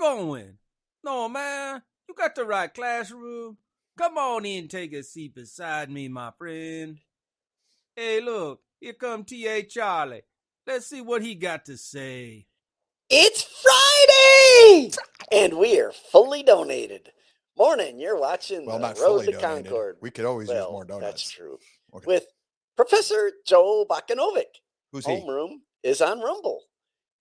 going? No, man, you got the right classroom. Come on in, take a seat beside me, my friend. Hey, look, here come T.A. Charlie. Let's see what he got to say. It's Friday! And we are fully donated. Morning, you're watching Well, not the Road fully to donated. Concord. We could always use Well, more donuts. that's true. Okay. With Professor Joe Bakanovic. Who's he? Homeroom is on Rumble.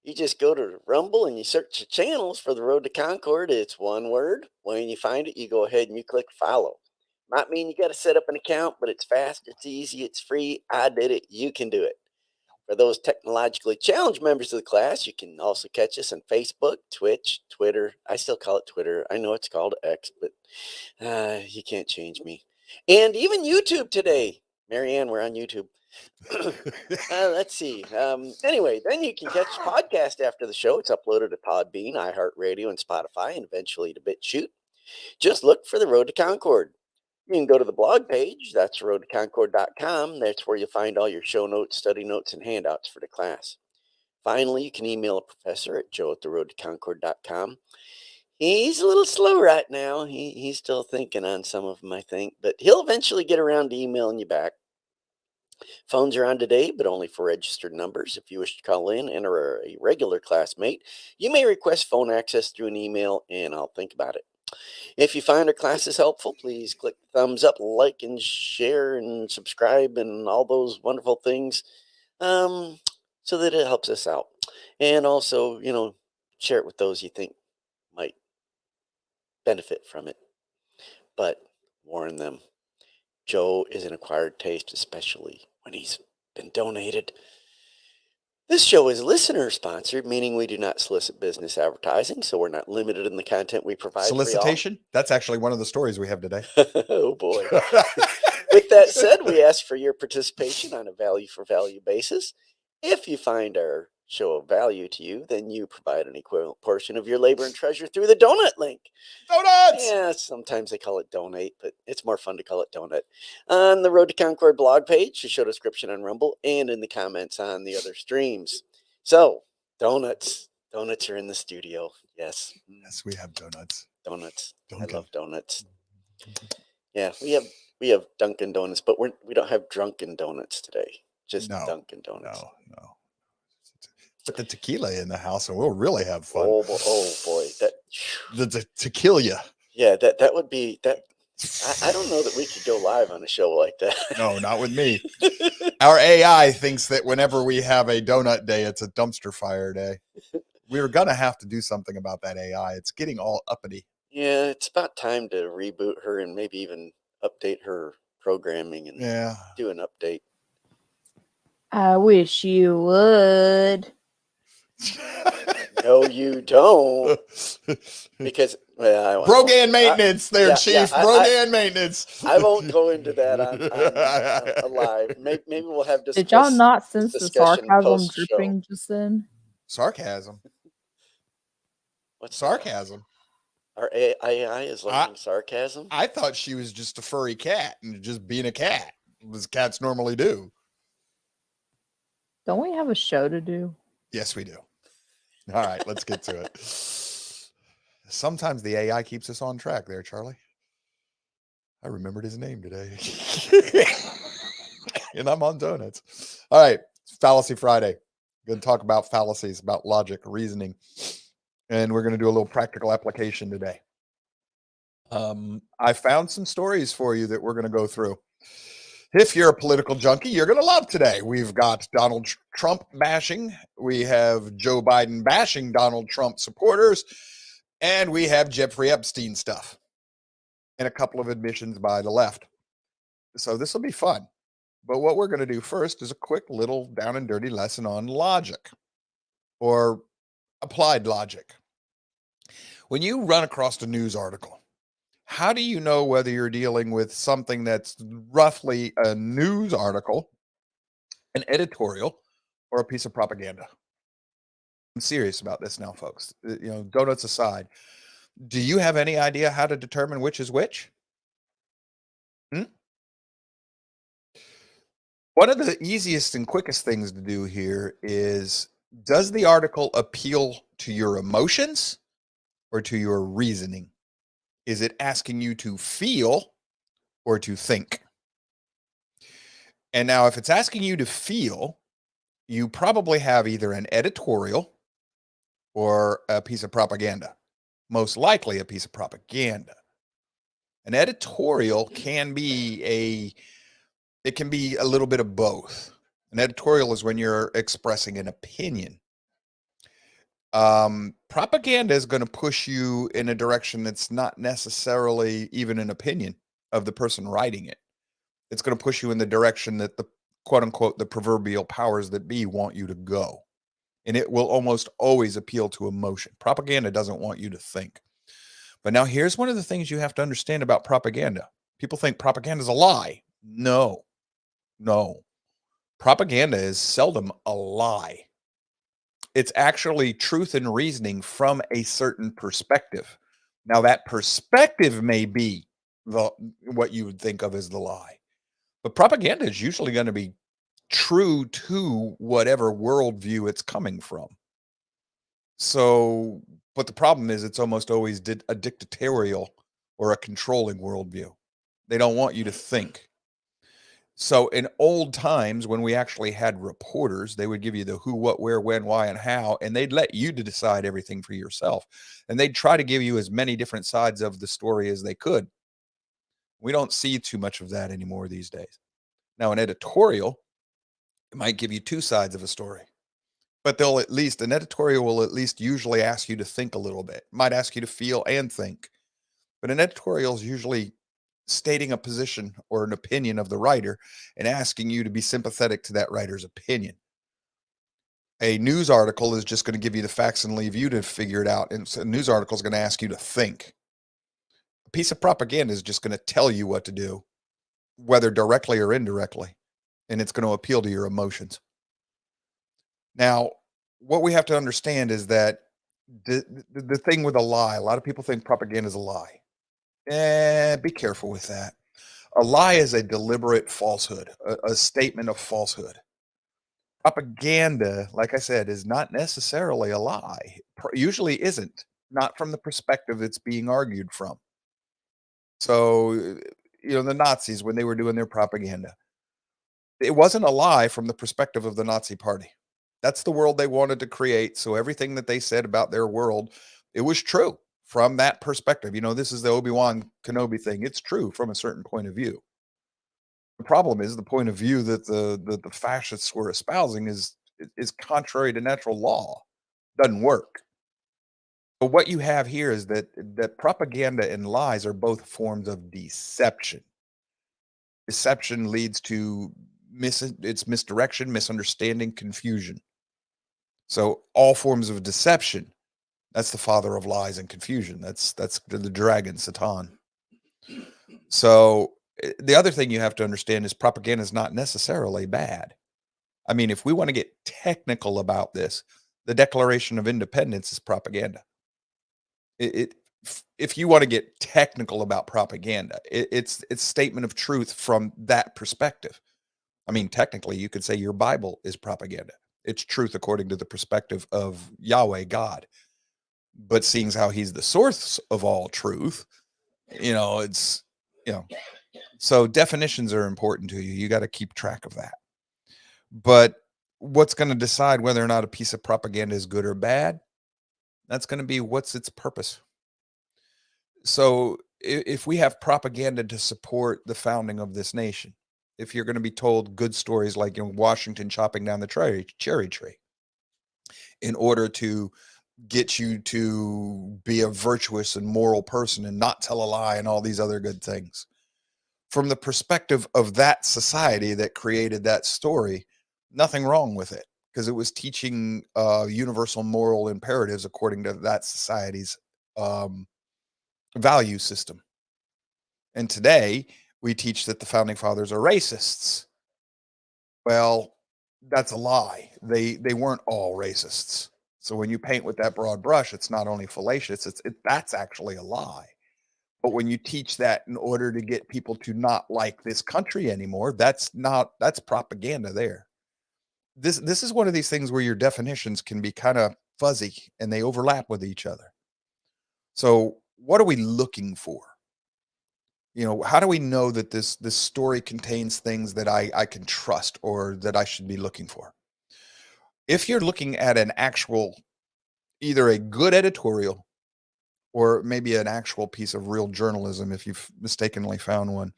You just go to Rumble and you search the channels for the Road to Concord. It's one word. When you find it, you go ahead and you click follow. Might mean you got to set up an account, but it's fast, it's easy, it's free. I did it. You can do it. For those technologically challenged members of the class, you can also catch us on Facebook, Twitch, Twitter. I still call it Twitter. I know it's called X, but you can't change me. And even YouTube today. Marianne, we're on YouTube. Let's see. Anyway, then you can catch the podcast after the show. It's uploaded to Podbean, iHeartRadio, and Spotify, and eventually to BitChute. Just look for the Road to Concord. You can go to the blog page. That's roadtoconcord.com. That's where you'll find all your show notes, study notes, and handouts for the class. Finally, you can email a professor at joe@theroadtoconcord.com. He's a little slow right now. He's still thinking on some of them, I think, but he'll eventually get around to emailing you back. Phones are on today, but only for registered numbers. If you wish to call in and are a regular classmate, you may request phone access through an email, and I'll think about it. If you find our classes helpful, please click the thumbs up, like, and share, and subscribe, and all those wonderful things, so that it helps us out. And also, share it with those you think might benefit from it. But warn them, Joe is an acquired taste, especially when he's been donated. This show is listener sponsored, meaning we do not solicit business advertising, so we're not limited in the content we provide. Solicitation? That's actually one of the stories we have today. Oh boy. With that said, we ask for your participation on a value for value basis. If you find our show of value to you, then you provide an equivalent portion of your labor and treasure through the donut link. Donuts! Yeah, sometimes they call it donate, but it's more fun to call it donut. On the Road to Concord blog page, the show description on Rumble, and in the comments on the other streams. So, donuts. Donuts are in the studio. Yes. Yes, we have donuts. Donuts. Dunkin'. I love donuts. Yeah, we have Dunkin' Donuts, but we don't have drunken donuts today. Just Dunkin' Donuts. No. Put the tequila in the house and we'll really have fun. Oh boy. The tequila. Yeah, that would be that. I don't know that we could go live on a show like that. No, not with me. Our AI thinks that whenever we have a donut day, it's a dumpster fire day. We're going to have to do something about that AI. It's getting all uppity. Yeah, it's about time to reboot her and maybe even update her programming and do an update. I wish you would. No, you don't. Because Brogan maintenance there, Chief. Brogan maintenance. I won't go into that on live. Maybe we'll have discussion. Did y'all not sense the sarcasm dripping just then? Sarcasm? What's sarcasm? Our AI is learning sarcasm? I thought she was just a furry cat and just being a cat, as cats normally do. Don't we have a show to do? Yes, we do. All right, let's get to it. Sometimes the AI keeps us on track there, Charlie. I remembered his name today. And I'm on donuts. All right, it's Fallacy Friday. Going to talk about fallacies, about logic, reasoning. And we're going to do a little practical application today. I found some stories for you that we're going to go through. If you're a political junkie, you're going to love today. We've got Donald Trump bashing. We have Joe Biden bashing Donald Trump supporters. And we have Jeffrey Epstein stuff. And a couple of admissions by the left. So this will be fun. But what we're going to do first is a quick little down and dirty lesson on logic. Or applied logic. When you run across a news article, how do you know whether you're dealing with something that's roughly a news article, an editorial, or a piece of propaganda? I'm serious about this now, folks. Donuts aside, do you have any idea how to determine which is which? One of the easiest and quickest things to do here is, does the article appeal to your emotions or to your reasoning? Is it asking you to feel or to think? And now, if it's asking you to feel, you probably have either an editorial or a piece of propaganda. Most likely a piece of propaganda. An editorial can be it can be a little bit of both. An editorial is when you're expressing an opinion. Propaganda is going to push you in a direction that's not necessarily even an opinion of the person writing it. It's going to push you in the direction that the quote unquote the proverbial powers that be want you to go. And it will almost always appeal to emotion. Propaganda doesn't want you to think. But now here's one of the things you have to understand about propaganda. People think propaganda is a lie. No. Propaganda is seldom a lie. It's actually truth and reasoning from a certain perspective. Now, that perspective may be what you would think of as the lie, but propaganda is usually going to be true to whatever worldview it's coming from. So, but the problem is it's almost always a dictatorial or a controlling worldview. They don't want you to think. So in old times, when we actually had reporters, they would give you the who, what, where, when, why, and how, and they'd let you to decide everything for yourself. And they'd try to give you as many different sides of the story as they could. We don't see too much of that anymore these days. Now, an editorial might give you two sides of a story, but an editorial will at least usually ask you to think a little bit, might ask you to feel and think. But an editorial is usually stating a position or an opinion of the writer and asking you to be sympathetic to that writer's opinion. A news article is just going to give you the facts and leave you to figure it out. And so a news article is going to ask you to think. A piece of propaganda is just going to tell you what to do, whether directly or indirectly, and it's going to appeal to your emotions. Now, what we have to understand is that the thing with a lie, a lot of people think propaganda is a lie. Be careful with that. A lie is a deliberate falsehood, a statement of falsehood. Propaganda, like I said, is not necessarily a lie. Usually isn't, not from the perspective it's being argued from. So, the Nazis, when they were doing their propaganda, it wasn't a lie from the perspective of the Nazi party. That's the world they wanted to create. So everything that they said about their world, it was true from that perspective. This is the Obi-Wan Kenobi thing. It's true from a certain point of view. The problem is the point of view that the fascists were espousing is contrary to natural law. Doesn't work. But what you have here is that propaganda and lies are both forms of deception. Deception leads to misdirection, misunderstanding, confusion. So all forms of deception, that's the father of lies and confusion. That's the dragon, Satan. So the other thing you have to understand is propaganda is not necessarily bad. I mean, if we want to get technical about this, the Declaration of Independence is propaganda. If you want to get technical about propaganda, it's statement of truth from that perspective. I mean, technically, you could say your Bible is propaganda. It's truth according to the perspective of Yahweh, God. But seeing as how he's the source of all truth, so definitions are important to you. You got to keep track of that. But what's going to decide whether or not a piece of propaganda is good or bad? That's going to be what's its purpose. So if we have propaganda to support the founding of this nation, if you're going to be told good stories like Washington chopping down the cherry tree in order to get you to be a virtuous and moral person and not tell a lie and all these other good things, from the perspective of that society that created that story, nothing wrong with it, because it was teaching universal moral imperatives according to that society's value system. And today we teach that the founding fathers are racists. Well, that's a lie. They weren't all racists. So when you paint with that broad brush, it's not only fallacious, that's actually a lie. But when you teach that in order to get people to not like this country anymore, that's propaganda there. This is one of these things where your definitions can be kind of fuzzy and they overlap with each other. So what are we looking for? How do we know that this story contains things that I can trust or that I should be looking for? If you're looking at an actual, either a good editorial or maybe an actual piece of real journalism, if you've mistakenly found one,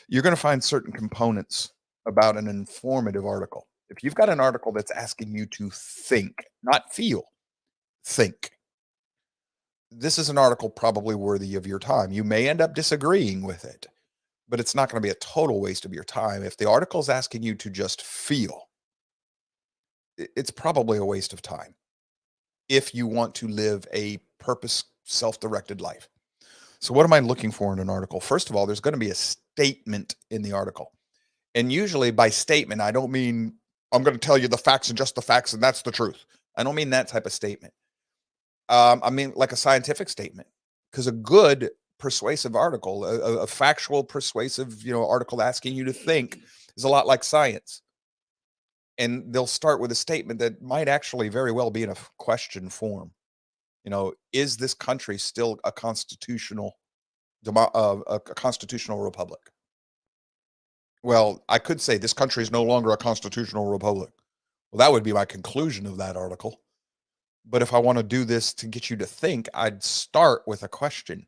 you're going to find certain components about an informative article. If you've got an article that's asking you to think, not feel, think, this is an article probably worthy of your time. You may end up disagreeing with it, but it's not going to be a total waste of your time. If the article is asking you to just feel, it's probably a waste of time if you want to live a purpose, self-directed life. So what am I looking for in an article? First of all, there's going to be a statement in the article. And usually by statement, I don't mean I'm going to tell you the facts and just the facts and that's the truth. I don't mean that type of statement. I mean like a scientific statement, because a good persuasive article, a factual persuasive, article asking you to think is a lot like science. And they'll start with a statement that might actually very well be in a question form. Is this country still a constitutional republic? Well, I could say this country is no longer a constitutional republic. Well, that would be my conclusion of that article. But if I want to do this to get you to think, I'd start with a question.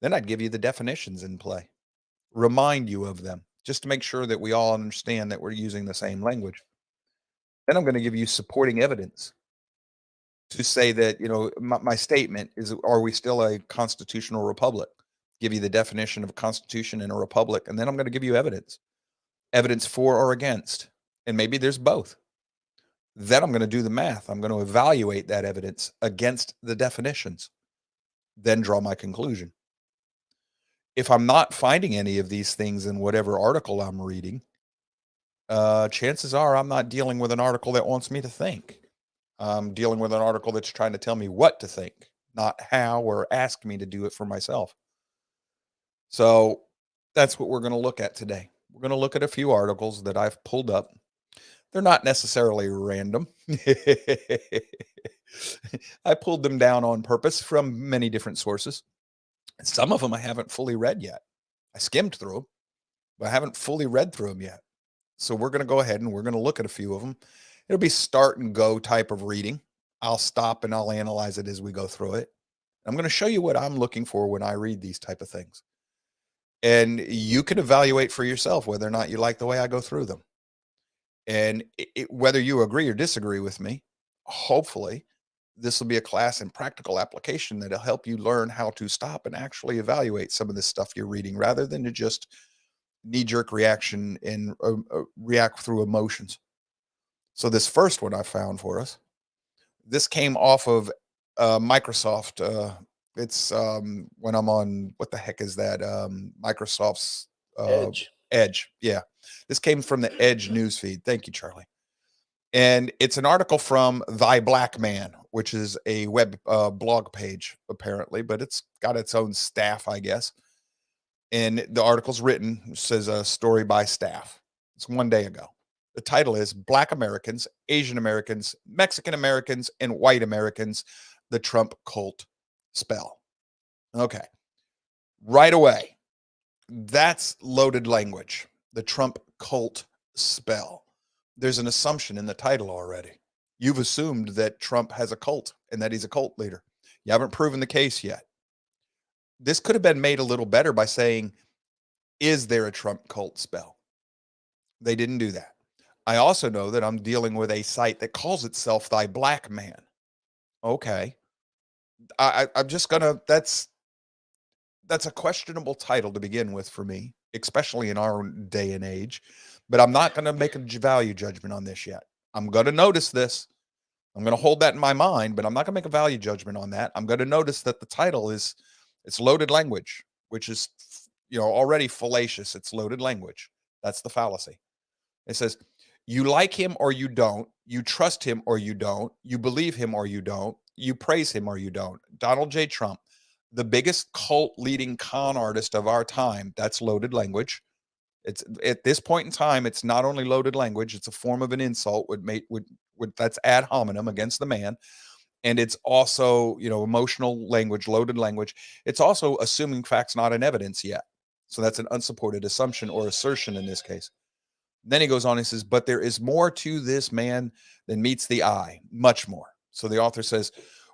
Then I'd give you the definitions in play, remind you of them, just to make sure that we all understand that we're using the same language. Then I'm going to give you supporting evidence to say that, my statement is, are we still a constitutional republic? Give you the definition of a constitution and a republic. And then I'm going to give you evidence for or against. And maybe there's both. Then I'm going to do the math. I'm going to evaluate that evidence against the definitions, then draw my conclusion. If I'm not finding any of these things in whatever article I'm reading, chances are I'm not dealing with an article that wants me to think. I'm dealing with an article that's trying to tell me what to think, not how, or ask me to do it for myself. So that's what we're going to look at today. We're going to look at a few articles that I've pulled up. They're not necessarily random. I pulled them down on purpose from many different sources. Some of them I haven't fully read yet. I skimmed through them, but I haven't fully read through them yet. So we're going to go ahead and we're going to look at a few of them. It'll be start and go type of reading. I'll stop and I'll analyze it as we go through it. I'm going to show you what I'm looking for when I read these type of things. And you can evaluate for yourself whether or not you like the way I go through them. And whether you agree or disagree with me, hopefully this will be a class in practical application that'll help you learn how to stop and actually evaluate some of this stuff you're reading, rather than to just knee-jerk reaction and react through emotions. So this first one I found for us, this came off of Microsoft. It's when I'm on, what the heck is that? Microsoft's Edge. Yeah. This came from the Edge newsfeed. Thank you, Charlie. And it's an article from Thy Black Man, which is a web blog page, apparently, but it's got its own staff, I guess. And the article's written, it says a story by staff. It's one day ago. The title is Black Americans, Asian Americans, Mexican Americans, and White Americans, the Trump Cult Spell. Okay. Right away. That's loaded language. The Trump Cult Spell. There's an assumption in the title already. You've assumed that Trump has a cult and that he's a cult leader. You haven't proven the case yet. This could have been made a little better by saying, is there a Trump cult spell? They didn't do that. I also know that I'm dealing with a site that calls itself Thy Black Man. Okay. I'm just gonna, that's a questionable title to begin with for me, especially in our day and age. But I'm not going to make a value judgment on this yet. I'm going to notice this. I'm going to hold that in my mind, but I'm not going to make a value judgment on that. I'm going to notice that the title is, it's loaded language, which is, already fallacious. It's loaded language. That's the fallacy. It says, you like him or you don't. You trust him or you don't. You believe him or you don't. You praise him or you don't. Donald J. Trump, the biggest cult leading con artist of our time. That's loaded language. It's at this point in time, it's not only loaded language, it's a form of an insult that's ad hominem against the man. And it's also, emotional language, loaded language. It's also assuming facts not in evidence yet. So that's an unsupported assumption or assertion in this case. Then he goes on, he says, but there is more to this man than meets the eye, much more. So the author says,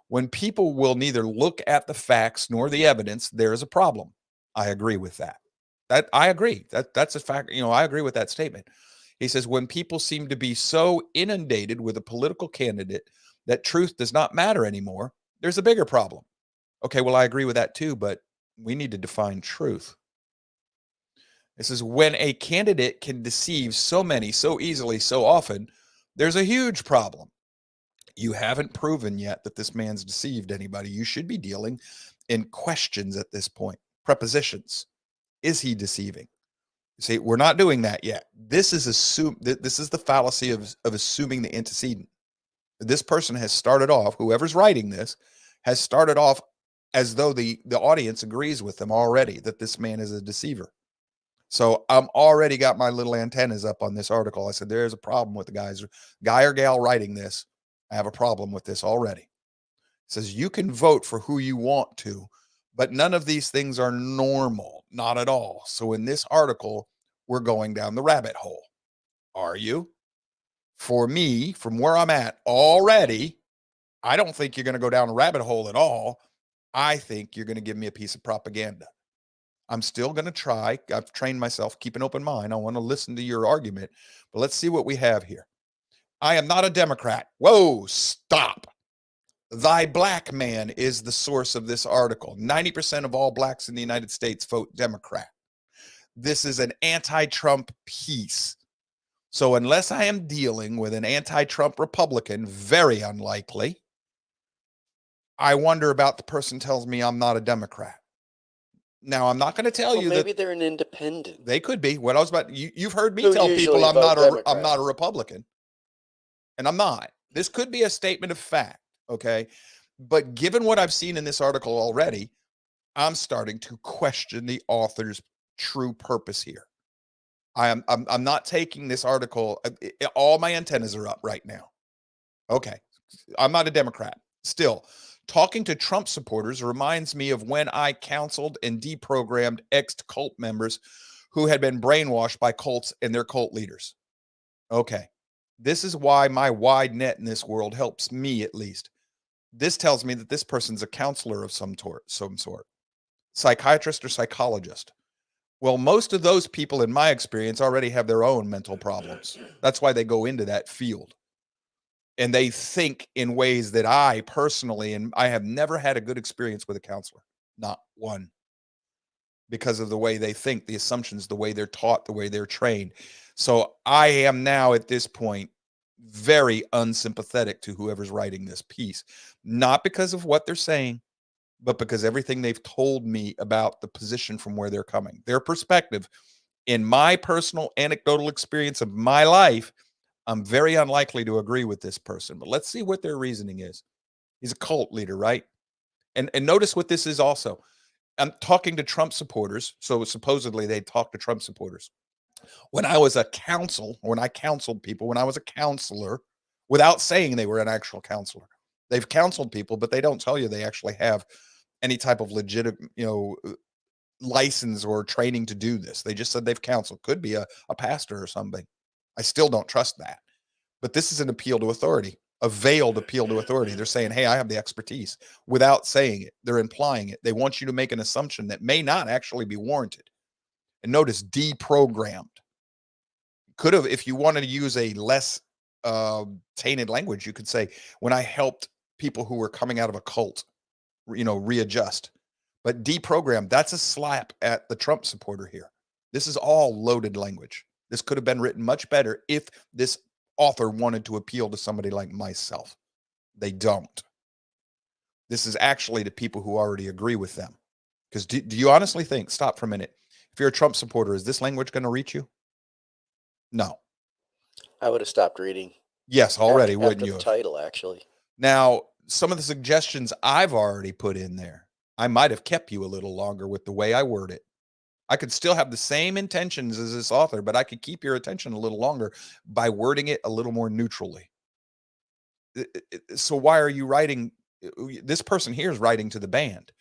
when people will neither look at the facts nor the evidence, there is a problem. I agree with that. I agree. That's a fact. I agree with that statement. He says, when people seem to be so inundated with a political candidate that truth does not matter anymore, there's a bigger problem. Okay, well, I agree with that too, but we need to define truth. It says, when a candidate can deceive so many, so easily, so often, there's a huge problem. You haven't proven yet that this man's deceived anybody. You should be dealing in questions at this point. Prepositions. Is he deceiving? See, we're not doing that yet. This is the fallacy of assuming the antecedent. This person has started off, whoever's writing this, has started off as though the audience agrees with them already that this man is a deceiver. So I'm already got my little antennas up on this article. I said, there's a problem with the guy or gal writing this. I have a problem with this already. It says you can vote for who you want to, but none of these things are normal, not at all. So in this article, we're going down the rabbit hole. Are you? For me, from where I'm at already, I don't think you're going to go down a rabbit hole at all. I think you're going to give me a piece of propaganda. I'm still going to try. I've trained myself, keep an open mind. I want to listen to your argument, but let's see what we have here. I am not a Democrat. Whoa, stop. Thy black man is the source of this article. 90% of all blacks in the United States vote Democrat. This is an anti-Trump piece. So unless I am dealing with an anti-Trump Republican, very unlikely, I wonder about the person tells me I'm not a Democrat. Now, I'm not going to tell you maybe that they're an independent. They could be. What I was about, you've heard me tell people I'm not a Republican, and I'm not. This could be a statement of fact, okay? But given what I've seen in this article already, I'm starting to question the author's true purpose here. I'm not taking this article. All my antennas are up right now. Okay, I'm not a Democrat. Still, talking to Trump supporters reminds me of when I counseled and deprogrammed ex-cult members who had been brainwashed by cults and their cult leaders. Okay, this is why my wide net in this world helps me, at least. This tells me that this person's a counselor of some sort, psychiatrist or psychologist. Well, most of those people, in my experience, already have their own mental problems. That's why they go into that field. And they think in ways that I personally, and I have never had a good experience with a counselor, not one, because of the way they think, the assumptions, the way they're taught, the way they're trained. So I am now at this point very unsympathetic to whoever's writing this piece, not because of what they're saying, but because everything they've told me about the position from where they're coming, their perspective. In my personal anecdotal experience of my life, I'm very unlikely to agree with this person, but let's see what their reasoning is. He's a cult leader, right? And notice what this is also. I'm talking to Trump supporters. So supposedly they talk to Trump supporters. When I was when I counseled people, when I was a counselor, without saying they were an actual counselor, they've counseled people, but they don't tell you they actually have any type of legitimate, license or training to do this. They just said they've counseled. Could be a pastor or something. I still don't trust that. But this is an appeal to authority, a veiled appeal to authority. They're saying, hey, I have the expertise without saying it. They're implying it. They want you to make an assumption that may not actually be warranted. And notice deprogrammed. Could have, if you wanted to use a less tainted language, you could say, when I helped people who were coming out of a cult, readjust. But deprogrammed, that's a slap at the Trump supporter here. This is all loaded language. This could have been written much better if this author wanted to appeal to somebody like myself. They don't. This is actually to people who already agree with them. Because do you honestly think, stop for a minute, if you're a Trump supporter, is this language going to reach you? No. I would have stopped reading. Yes, already, wouldn't you? After the title, actually. Now, some of the suggestions I've already put in there, I might have kept you a little longer with the way I word it. I could still have the same intentions as this author, but I could keep your attention a little longer by wording it a little more neutrally. So why are you writing This person here is writing to the band.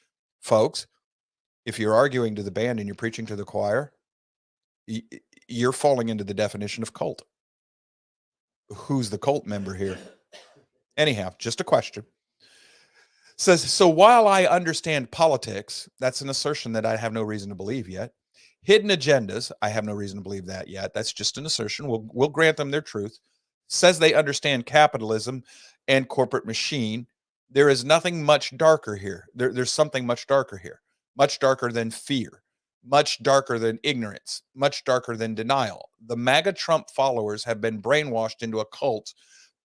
Folks, if you're arguing to the band and you're preaching to the choir, you're falling into the definition of cult. Who's the cult member here? Anyhow, just a question. Says, so while I understand politics, that's an assertion that I have no reason to believe yet. Hidden agendas, I have no reason to believe that yet. That's just an assertion. We'll grant them their truth. Says they understand capitalism and corporate machine. There is nothing much darker here. There's something much darker here. Much darker than fear. Much darker than ignorance. Much darker than denial. The MAGA Trump followers have been brainwashed into a cult,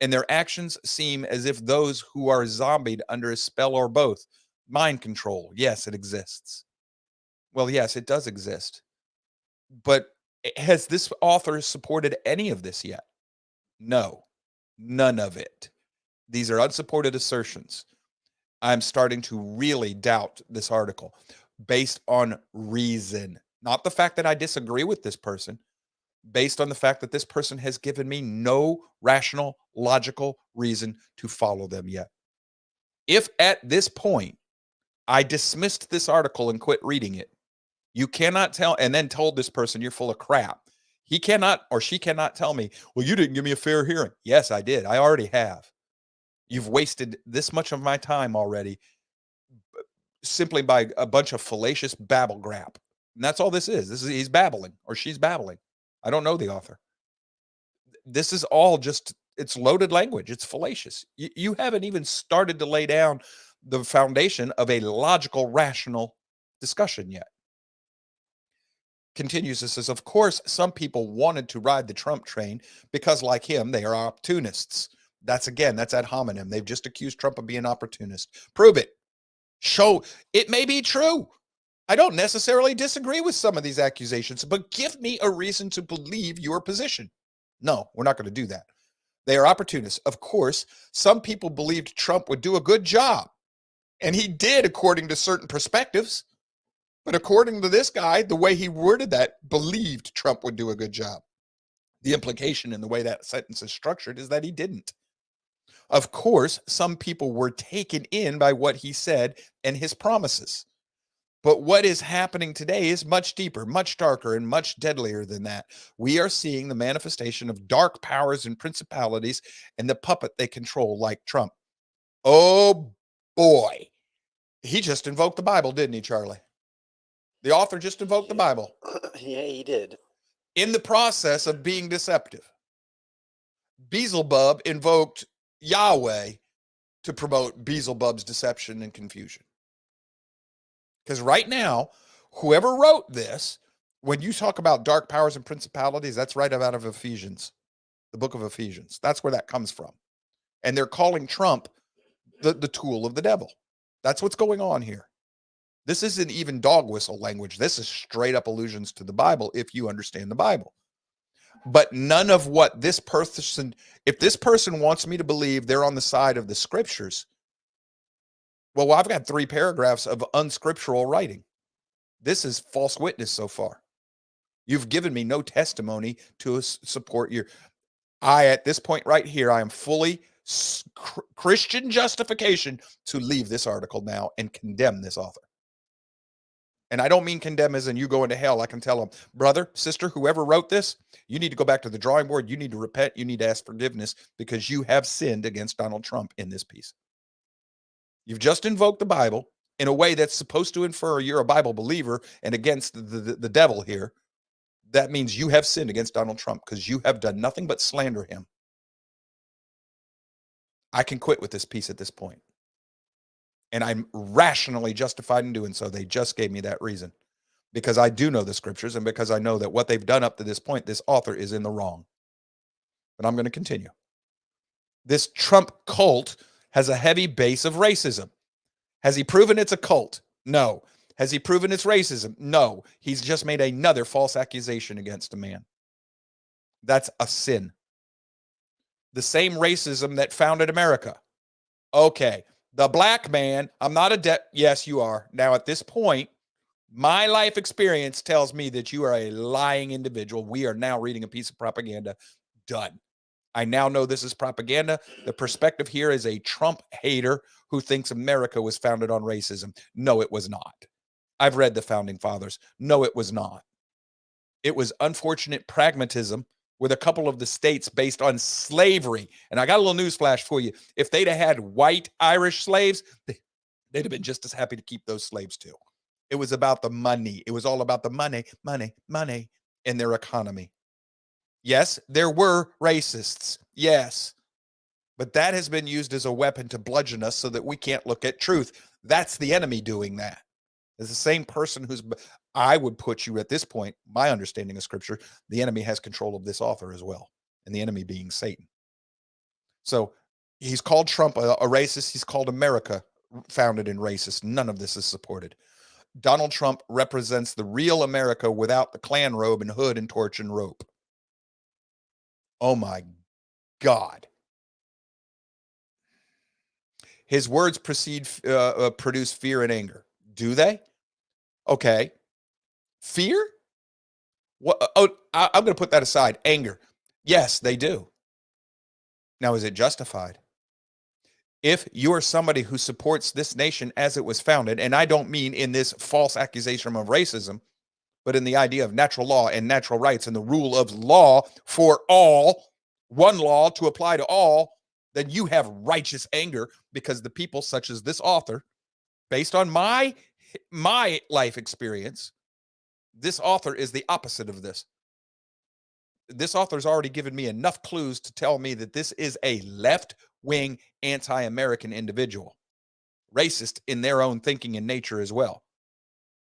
and their actions seem as if those who are zombied under a spell or both. Mind control. Yes, it exists. Well, yes, it does exist. But has this author supported any of this yet? No, none of it. These are unsupported assertions. I'm starting to really doubt this article based on reason, not the fact that I disagree with this person, based on the fact that this person has given me no rational, logical reason to follow them yet. If at this point I dismissed this article and quit reading it, you cannot tell, and then told this person you're full of crap. He cannot or she cannot tell me, well, you didn't give me a fair hearing. Yes, I did. I already have. You've wasted this much of my time already simply by a bunch of fallacious babble grap. And that's all this is. He's babbling or she's babbling. I don't know the author. This is all just, it's loaded language. It's fallacious. You haven't even started to lay down the foundation of a logical, rational discussion yet. Continues, it says, of course, some people wanted to ride the Trump train because, like him, they are opportunists. That's ad hominem. They've just accused Trump of being an opportunist. Prove it. Show it may be true. I don't necessarily disagree with some of these accusations, but give me a reason to believe your position. No, we're not going to do that. They are opportunists. Of course, some people believed Trump would do a good job, and he did according to certain perspectives. But according to this guy, the way he worded that, believed Trump would do a good job. The implication in the way that sentence is structured is that he didn't. Of course, some people were taken in by what he said and his promises. But what is happening today is much deeper, much darker, and much deadlier than that. We are seeing the manifestation of dark powers and principalities and the puppet they control, like Trump. Oh, boy. He just invoked the Bible, didn't he, Charlie? The author just invoked the Bible. Yeah, he did. In the process of being deceptive. Beelzebub invoked Yahweh to promote Beelzebub's deception and confusion. Because right now, whoever wrote this, when you talk about dark powers and principalities, that's right out of Ephesians, the book of Ephesians. That's where that comes from. And they're calling Trump the tool of the devil. That's what's going on here. This isn't even dog whistle language. This is straight up allusions to the Bible if you understand the Bible. But none of what this person, if this person wants me to believe they're on the side of the scriptures, well, I've got 3 paragraphs of unscriptural writing. This is false witness so far. You've given me no testimony to support your, at this point right here, I am fully Christian justification to leave this article now and condemn this author. And I don't mean condemn as in you go into hell. I can tell them, brother, sister, whoever wrote this, you need to go back to the drawing board. You need to repent. You need to ask forgiveness because you have sinned against Donald Trump in this piece. You've just invoked the Bible in a way that's supposed to infer you're a Bible believer and against the devil here. That means you have sinned against Donald Trump because you have done nothing but slander him. I can quit with this piece at this point. And I'm rationally justified in doing so. They just gave me that reason because I do know the scriptures and because I know that what they've done up to this point, this author is in the wrong. But I'm going to continue. This Trump cult has a heavy base of racism. Has he proven it's a cult? No. Has he proven it's racism? No. He's just made another false accusation against a man. That's a sin. The same racism that founded America. Okay. The black man, I'm not a yes, you are. Now, at this point, my life experience tells me that you are a lying individual. We are now reading a piece of propaganda. Done. I now know this is propaganda. The perspective here is a Trump hater who thinks America was founded on racism. No, it was not. I've read the Founding Fathers. No, it was not. It was unfortunate pragmatism with a couple of the states based on slavery. And I got a little news flash for you. If they'd have had white Irish slaves, they'd have been just as happy to keep those slaves too. It was about the money. It was all about the money in their economy. Yes, there were racists. Yes. But that has been used as a weapon to bludgeon us so that we can't look at truth. That's the enemy doing that. It's the same person who's, I would put you at this point, my understanding of scripture, the enemy has control of this author as well. And the enemy being Satan. So he's called Trump a racist. He's called America founded in racist. None of this is supported. Donald Trump represents the real America without the Klan robe and hood and torch and rope. Oh my God. His words produce fear and anger. Do they? Okay. Fear? What? Oh, I'm going to put that aside. Anger. Yes, they do. Now, is it justified? If you are somebody who supports this nation as it was founded, and I don't mean in this false accusation of racism, but in the idea of natural law and natural rights and the rule of law for all, one law to apply to all, then you have righteous anger because the people such as this author, based on my life experience, this author is the opposite of this. This author's already given me enough clues to tell me that this is a left-wing, anti-American individual, racist in their own thinking and nature as well.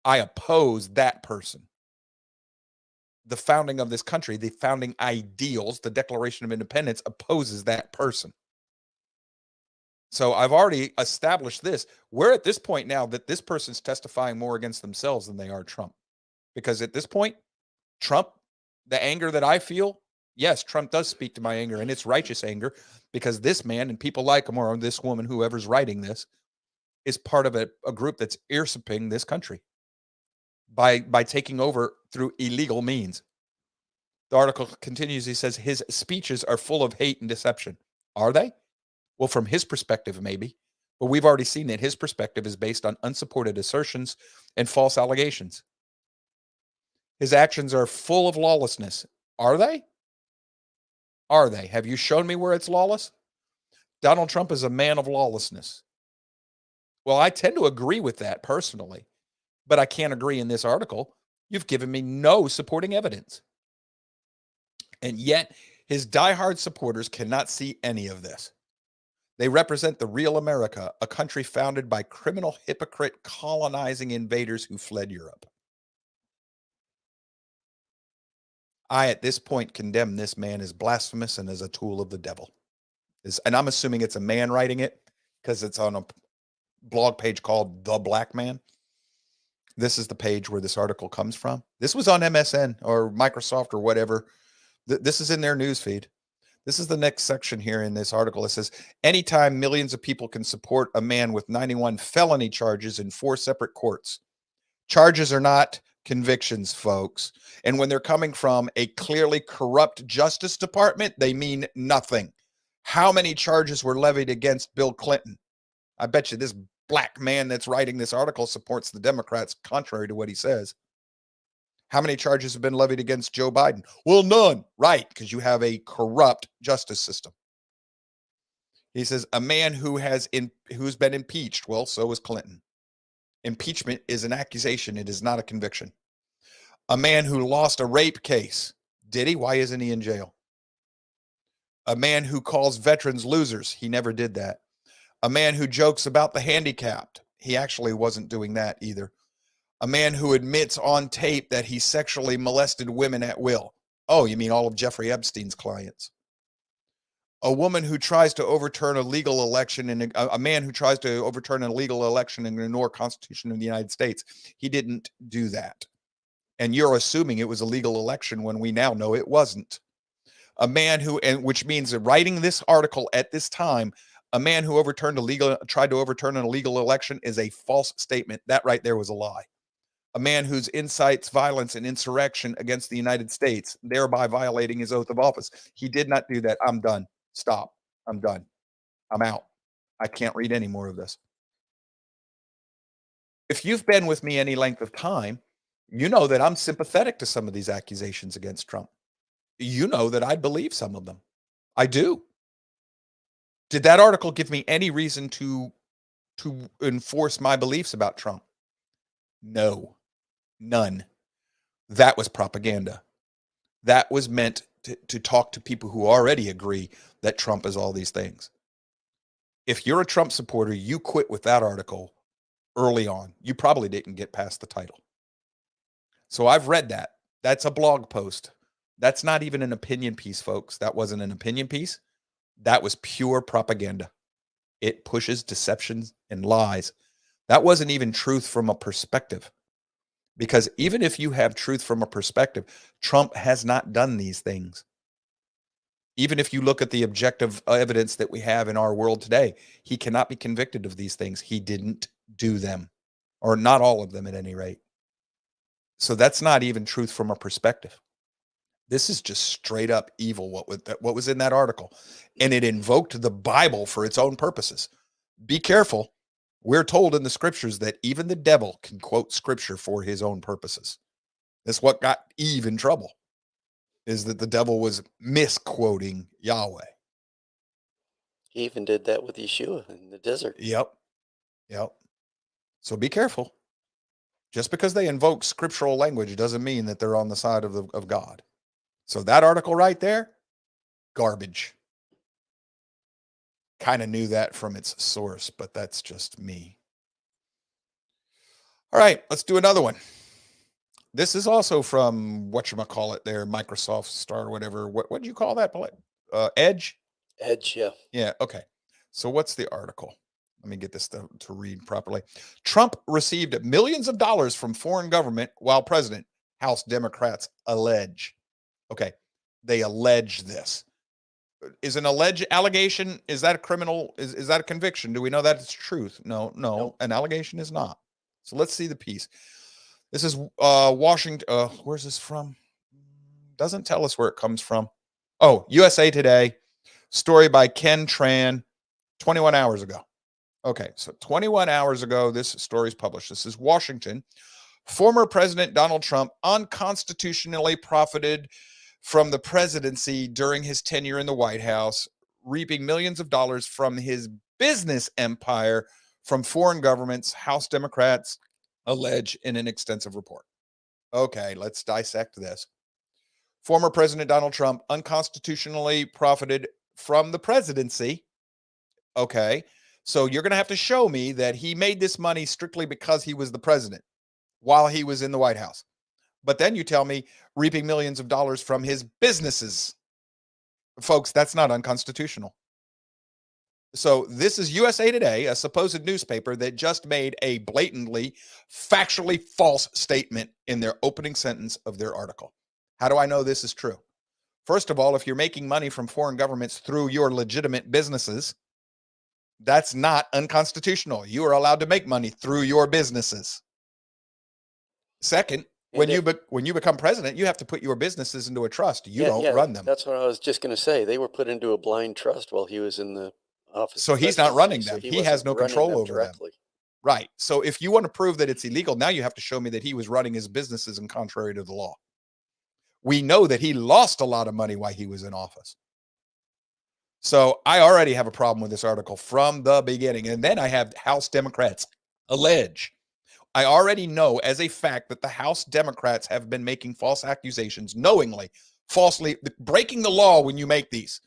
I oppose that person. The founding of this country, the founding ideals, the Declaration of Independence opposes that person. So I've already established this. We're at this point now that this person's testifying more against themselves than they are Trump. Because at this point, Trump, the anger that I feel, yes, Trump does speak to my anger, and it's righteous anger, because this man and people like him, or this woman, whoever's writing this, is part of a group that's usurping this country by taking over through illegal means. The article continues. He says his speeches are full of hate and deception. Are they? Well, from his perspective, maybe. But we've already seen that his perspective is based on unsupported assertions and false allegations. His actions are full of lawlessness. Are they? Are they? Have you shown me where it's lawless? Donald Trump is a man of lawlessness. Well, I tend to agree with that personally, but I can't agree in this article. You've given me no supporting evidence. And yet, his diehard supporters cannot see any of this. They represent the real America, a country founded by criminal, hypocrite, colonizing invaders who fled Europe. I, at this point, condemn this man as blasphemous and as a tool of the devil. And I'm assuming it's a man writing it because it's on a blog page called The Black Man. This is the page where this article comes from. This was on MSN or Microsoft or whatever. This is in their news feed. This is the next section here in this article. It says, anytime millions of people can support a man with 91 felony charges in 4 separate courts. Charges are not convictions, folks. And when they're coming from a clearly corrupt Justice Department, they mean nothing. How many charges were levied against Bill Clinton? I bet you this black man that's writing this article supports the Democrats, contrary to what he says. How many charges have been levied against Joe Biden? Well, none. Right, because you have a corrupt justice system. He says, a man who's been impeached. Well, so was Clinton. Impeachment is an accusation. It is not a conviction. A man who lost a rape case. Did he? Why isn't he in jail? A man who calls veterans losers. He never did that. A man who jokes about the handicapped. He actually wasn't doing that either. A man who admits on tape that he sexually molested women at will. Oh, you mean all of Jeffrey Epstein's clients. A woman who tries to overturn a legal election, and a man who tries to overturn a legal election and ignore the Constitution of the United States. He didn't do that. And you're assuming it was a legal election when we now know it wasn't. A man who, and which means that writing this article at this time, a man who tried to overturn an illegal election is a false statement. That right there was a lie. a man who incites violence and insurrection against the United States, thereby violating his oath of office. He did not do that. I'm done. Stop. I'm done. I'm out. I can't read any more of this. If you've been with me any length of time, you know that I'm sympathetic to some of these accusations against Trump. You know that I believe some of them. I do. Did that article give me any reason to enforce my beliefs about Trump? No, none. That was propaganda. That was meant to talk to people who already agree that Trump is all these things. If you're a Trump supporter, you quit with that article early on. You probably didn't get past the title. So I've read that. That's a blog post. That's not even an opinion piece, folks. That wasn't an opinion piece. That was pure propaganda. It pushes deception and lies. That wasn't even truth from a perspective. Because even if you have truth from a perspective, Trump has not done these things. Even if you look at the objective evidence that we have in our world today, he cannot be convicted of these things. He didn't do them, or not all of them at any rate. So that's not even truth from a perspective. This is just straight up evil, what was in that article. And it invoked the Bible for its own purposes. Be careful. We're told in the scriptures that even the devil can quote scripture for his own purposes. That's what got Eve in trouble, is that the devil was misquoting Yahweh. He even did that with Yeshua in the desert. Yep. So be careful. Just because they invoke scriptural language doesn't mean that they're on the side of God. So that article right there, garbage. Kind of knew that from its source, but that's just me. All right, let's do another one. This is also from whatchamacallit there, Microsoft Star or whatever. What do you call that? Edge? Edge, yeah. Yeah, okay. So what's the article? Let me get this to read properly. Trump received millions of dollars from foreign government while president, House Democrats allege. Okay, they allege this. Is an allegation, is that a criminal, is that a conviction? Do we know that it's truth? No, Nope. An allegation is not. So let's see the piece. This is Washington. Where's this from? Doesn't tell us where it comes from. Oh, USA Today. Story by Ken Tran, 21 hours ago. Okay, so 21 hours ago, this story is published. This is Washington. Former President Donald Trump unconstitutionally profited from the presidency during his tenure in the White House, reaping millions of dollars from his business empire from foreign governments, House Democrats allege in an extensive report. Okay, let's dissect this. Former President Donald Trump unconstitutionally profited from the presidency. Okay, so you're going to have to show me that he made this money strictly because he was the president while he was in the White House. But then you tell me reaping millions of dollars from his businesses. Folks, that's not unconstitutional. So this is USA Today, a supposed newspaper that just made a blatantly, factually false statement in their opening sentence of their article. How do I know this is true? First of all, if you're making money from foreign governments through your legitimate businesses, that's not unconstitutional. You are allowed to make money through your businesses. Second, when you become president, you have to put your businesses into a trust. You don't run them. That's what I was just going to say. They were put into a blind trust while he was in the office. So he's not running them. He has no control over them. Right. So if you want to prove that it's illegal, now you have to show me that he was running his businesses in contrary to the law. We know that he lost a lot of money while he was in office. So I already have a problem with this article from the beginning. And then I have House Democrats allege. I already know as a fact that the House Democrats have been making false accusations, knowingly, falsely, breaking the law when you make these.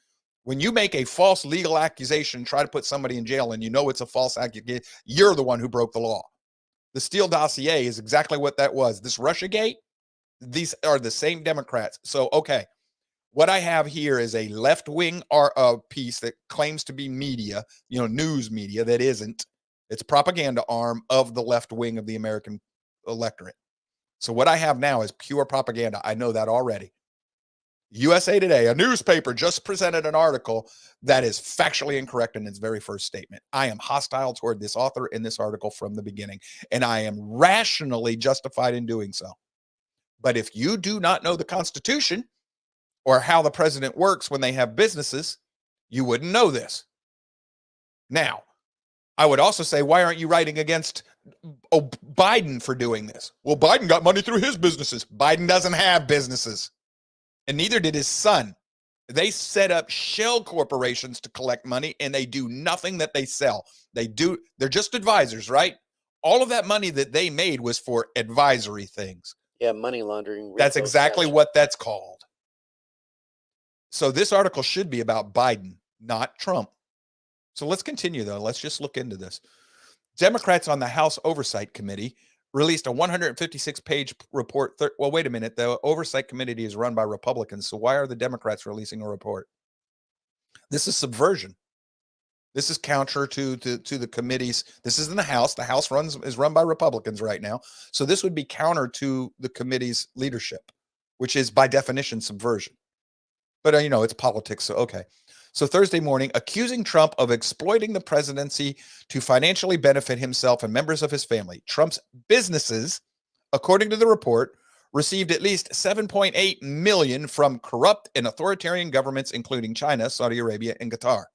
When you make a false legal accusation, try to put somebody in jail, and you know it's a false accusation, you're the one who broke the law. The Steele dossier is exactly what that was. This Russiagate, these are the same Democrats. So, okay, what I have here is a left-wing piece that claims to be media, news media, that isn't. It's a propaganda arm of the left wing of the American electorate. So what I have now is pure propaganda. I know that already. USA Today, a newspaper, just presented an article that is factually incorrect in its very first statement. I am hostile toward this author in this article from the beginning, and I am rationally justified in doing so. But if you do not know the Constitution or how the president works when they have businesses, you wouldn't know this. Now, I would also say, why aren't you writing against Biden for doing this? Well, Biden got money through his businesses. Biden doesn't have businesses, and neither did his son. They set up shell corporations to collect money, and they do nothing that they sell. They're just advisors, right? All of that money that they made was for advisory things. Yeah, money laundering. That's exactly what that's called. So this article should be about Biden, not Trump. So let's continue, though. Let's just look into this. Democrats on the House Oversight Committee released a 156-page report. Well, wait a minute. The Oversight Committee is run by Republicans, so why are the Democrats releasing a report? This is subversion. This is counter to the committees. This is in the House. The House is run by Republicans right now. So this would be counter to the committee's leadership, which is by definition subversion. But, it's politics, so okay. So Thursday morning, accusing Trump of exploiting the presidency to financially benefit himself and members of his family. Trump's businesses, according to the report, received at least $7.8 million from corrupt and authoritarian governments, including China, Saudi Arabia, and Qatar.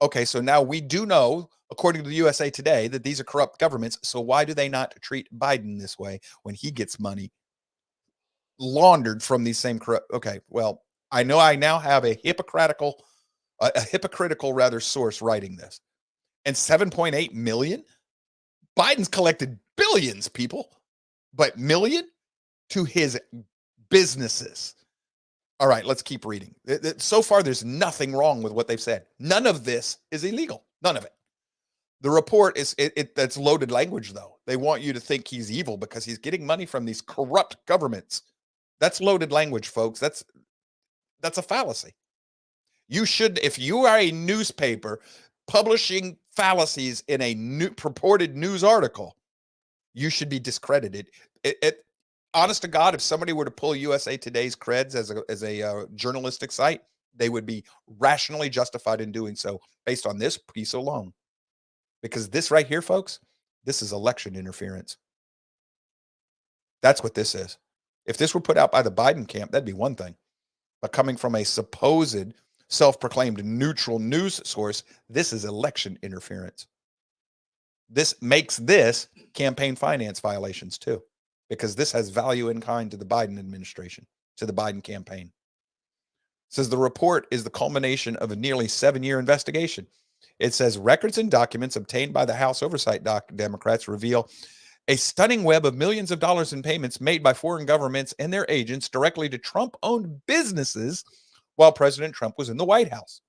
Okay, so now we do know, according to the USA Today, that these are corrupt governments. So why do they not treat Biden this way when he gets money laundered from these same corrupt? Okay, well, I know I now have a hypocritical source writing this. And 7.8 million? Biden's collected billions, people, but million to his businesses. All right, let's keep reading. So far, there's nothing wrong with what they've said. None of this is illegal. None of it. The report is that's loaded language, though. They want you to think he's evil because he's getting money from these corrupt governments. That's loaded language, folks. That's a fallacy. You should, if you are a newspaper publishing fallacies in a purported news article, you should be discredited. Honest to God, if somebody were to pull USA Today's creds as a journalistic site, they would be rationally justified in doing so based on this piece alone. Because this right here, folks, this is election interference. That's what this is. If this were put out by the Biden camp, that'd be one thing. But coming from a supposed self-proclaimed neutral news source, this is election interference. This makes this campaign finance violations too, because this has value in kind to the Biden administration, to the Biden campaign. It says the report is the culmination of a nearly 7-year investigation. It says records and documents obtained by the House Oversight Democrats reveal a stunning web of millions of dollars in payments made by foreign governments and their agents directly to Trump-owned businesses while President Trump was in the White House.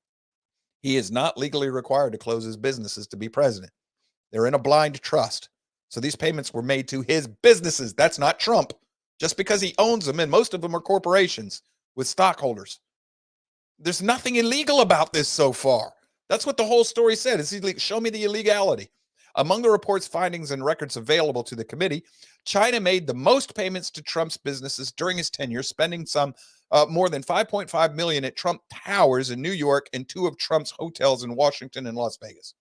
He is not legally required to close his businesses to be president. They're in a blind trust. So these payments were made to his businesses. That's not Trump. Just because he owns them, and most of them are corporations with stockholders. There's nothing illegal about this so far. That's what the whole story said. It's illegal. Show me the illegality. Among the report's findings and records available to the committee, China made the most payments to Trump's businesses during his tenure, spending some more than $5.5 million at Trump Towers in New York and 2 of Trump's hotels in Washington and Las Vegas.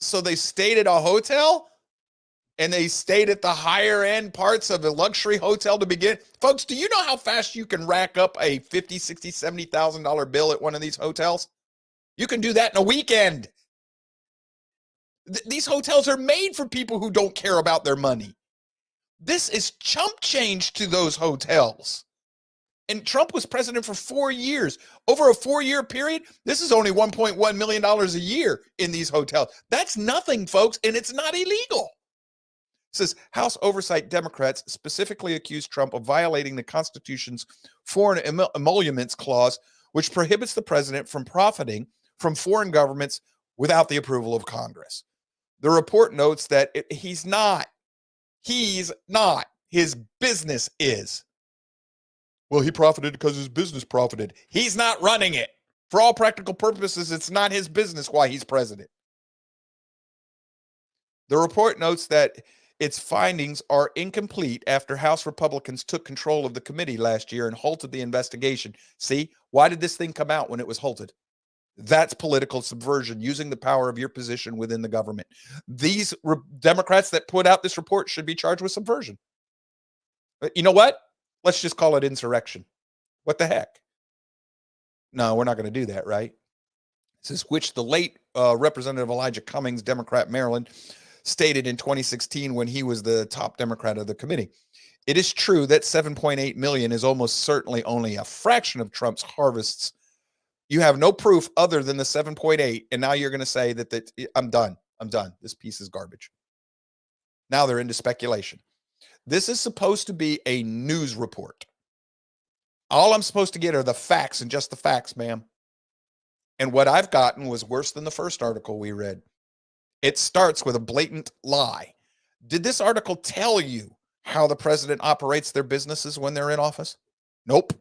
So they stayed at a hotel and they stayed at the higher end parts of a luxury hotel to begin. Folks, do you know how fast you can rack up a $50,000, $60,000, $70,000 bill at one of these hotels? You can do that in a weekend. These hotels are made for people who don't care about their money. This is chump change to those hotels. And Trump was president for 4 years. Over a 4-year period, this is only $1.1 million a year in these hotels. That's nothing, folks, and it's not illegal. It says House Oversight Democrats specifically accused Trump of violating the Constitution's Foreign Emoluments Clause, which prohibits the president from profiting from foreign governments without the approval of Congress. The report notes that he's not. He's not. His business is. Well, he profited because his business profited. He's not running it. For all practical purposes, it's not his business why he's president. The report notes that its findings are incomplete after House Republicans took control of the committee last year and halted the investigation. See, why did this thing come out when it was halted? That's political subversion, using the power of your position within the government. These Democrats that put out this report should be charged with subversion. You know what? Let's just call it insurrection. What the heck? No, we're not going to do that, right? This is which the late Representative Elijah Cummings, Democrat, Maryland, stated in 2016 when he was the top Democrat of the committee. It is true that 7.8 million is almost certainly only a fraction of Trump's harvests. You have no proof other than the 7.8, and now you're going to say that I'm done. I'm done. This piece is garbage. Now they're into speculation. This is supposed to be a news report. All I'm supposed to get are the facts and just the facts, ma'am. And what I've gotten was worse than the first article we read. It starts with a blatant lie. Did this article tell you how the president operates their businesses when they're in office? Nope.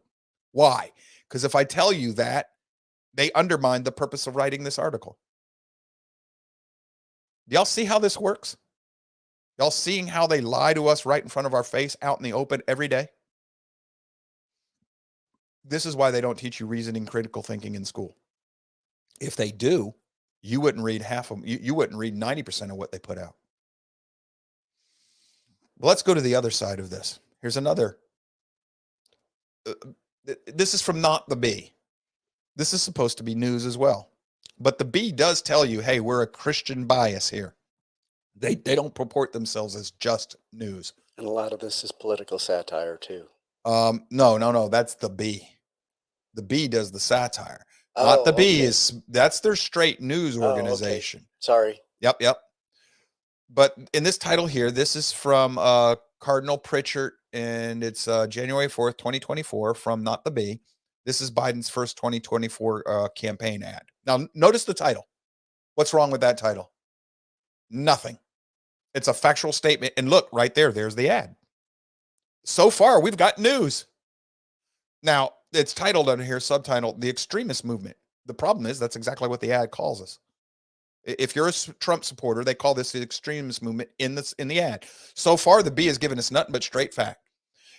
Why? Because if I tell you that, they undermine the purpose of writing this article. Y'all see how this works? Y'all seeing how they lie to us right in front of our face out in the open every day? This is why they don't teach you reasoning, critical thinking in school. If they do, you wouldn't read half of them. You wouldn't read 90% of what they put out. Well, let's go to the other side of this. Here's another. This is from Not the Bee. This is supposed to be news as well. But the Bee does tell you, hey, we're a Christian bias here. They don't purport themselves as just news. And a lot of this is political satire, too. No. That's the Bee. The Bee does the satire. Not the Bee that's their straight news organization. Okay. Sorry. Yep. But in this title here, this is from Cardinal Pritchard, and it's January 4th, 2024 from Not the Bee. This is Biden's first 2024 campaign ad. Now, notice the title. What's wrong with that title? Nothing. It's a factual statement. And look, right there's the ad. So far, we've got news. Now, it's titled under here, subtitled, The Extremist Movement. The problem is that's exactly what the ad calls us. If you're a Trump supporter, they call this the extremist movement in the ad. So far, the Bee has given us nothing but straight fact.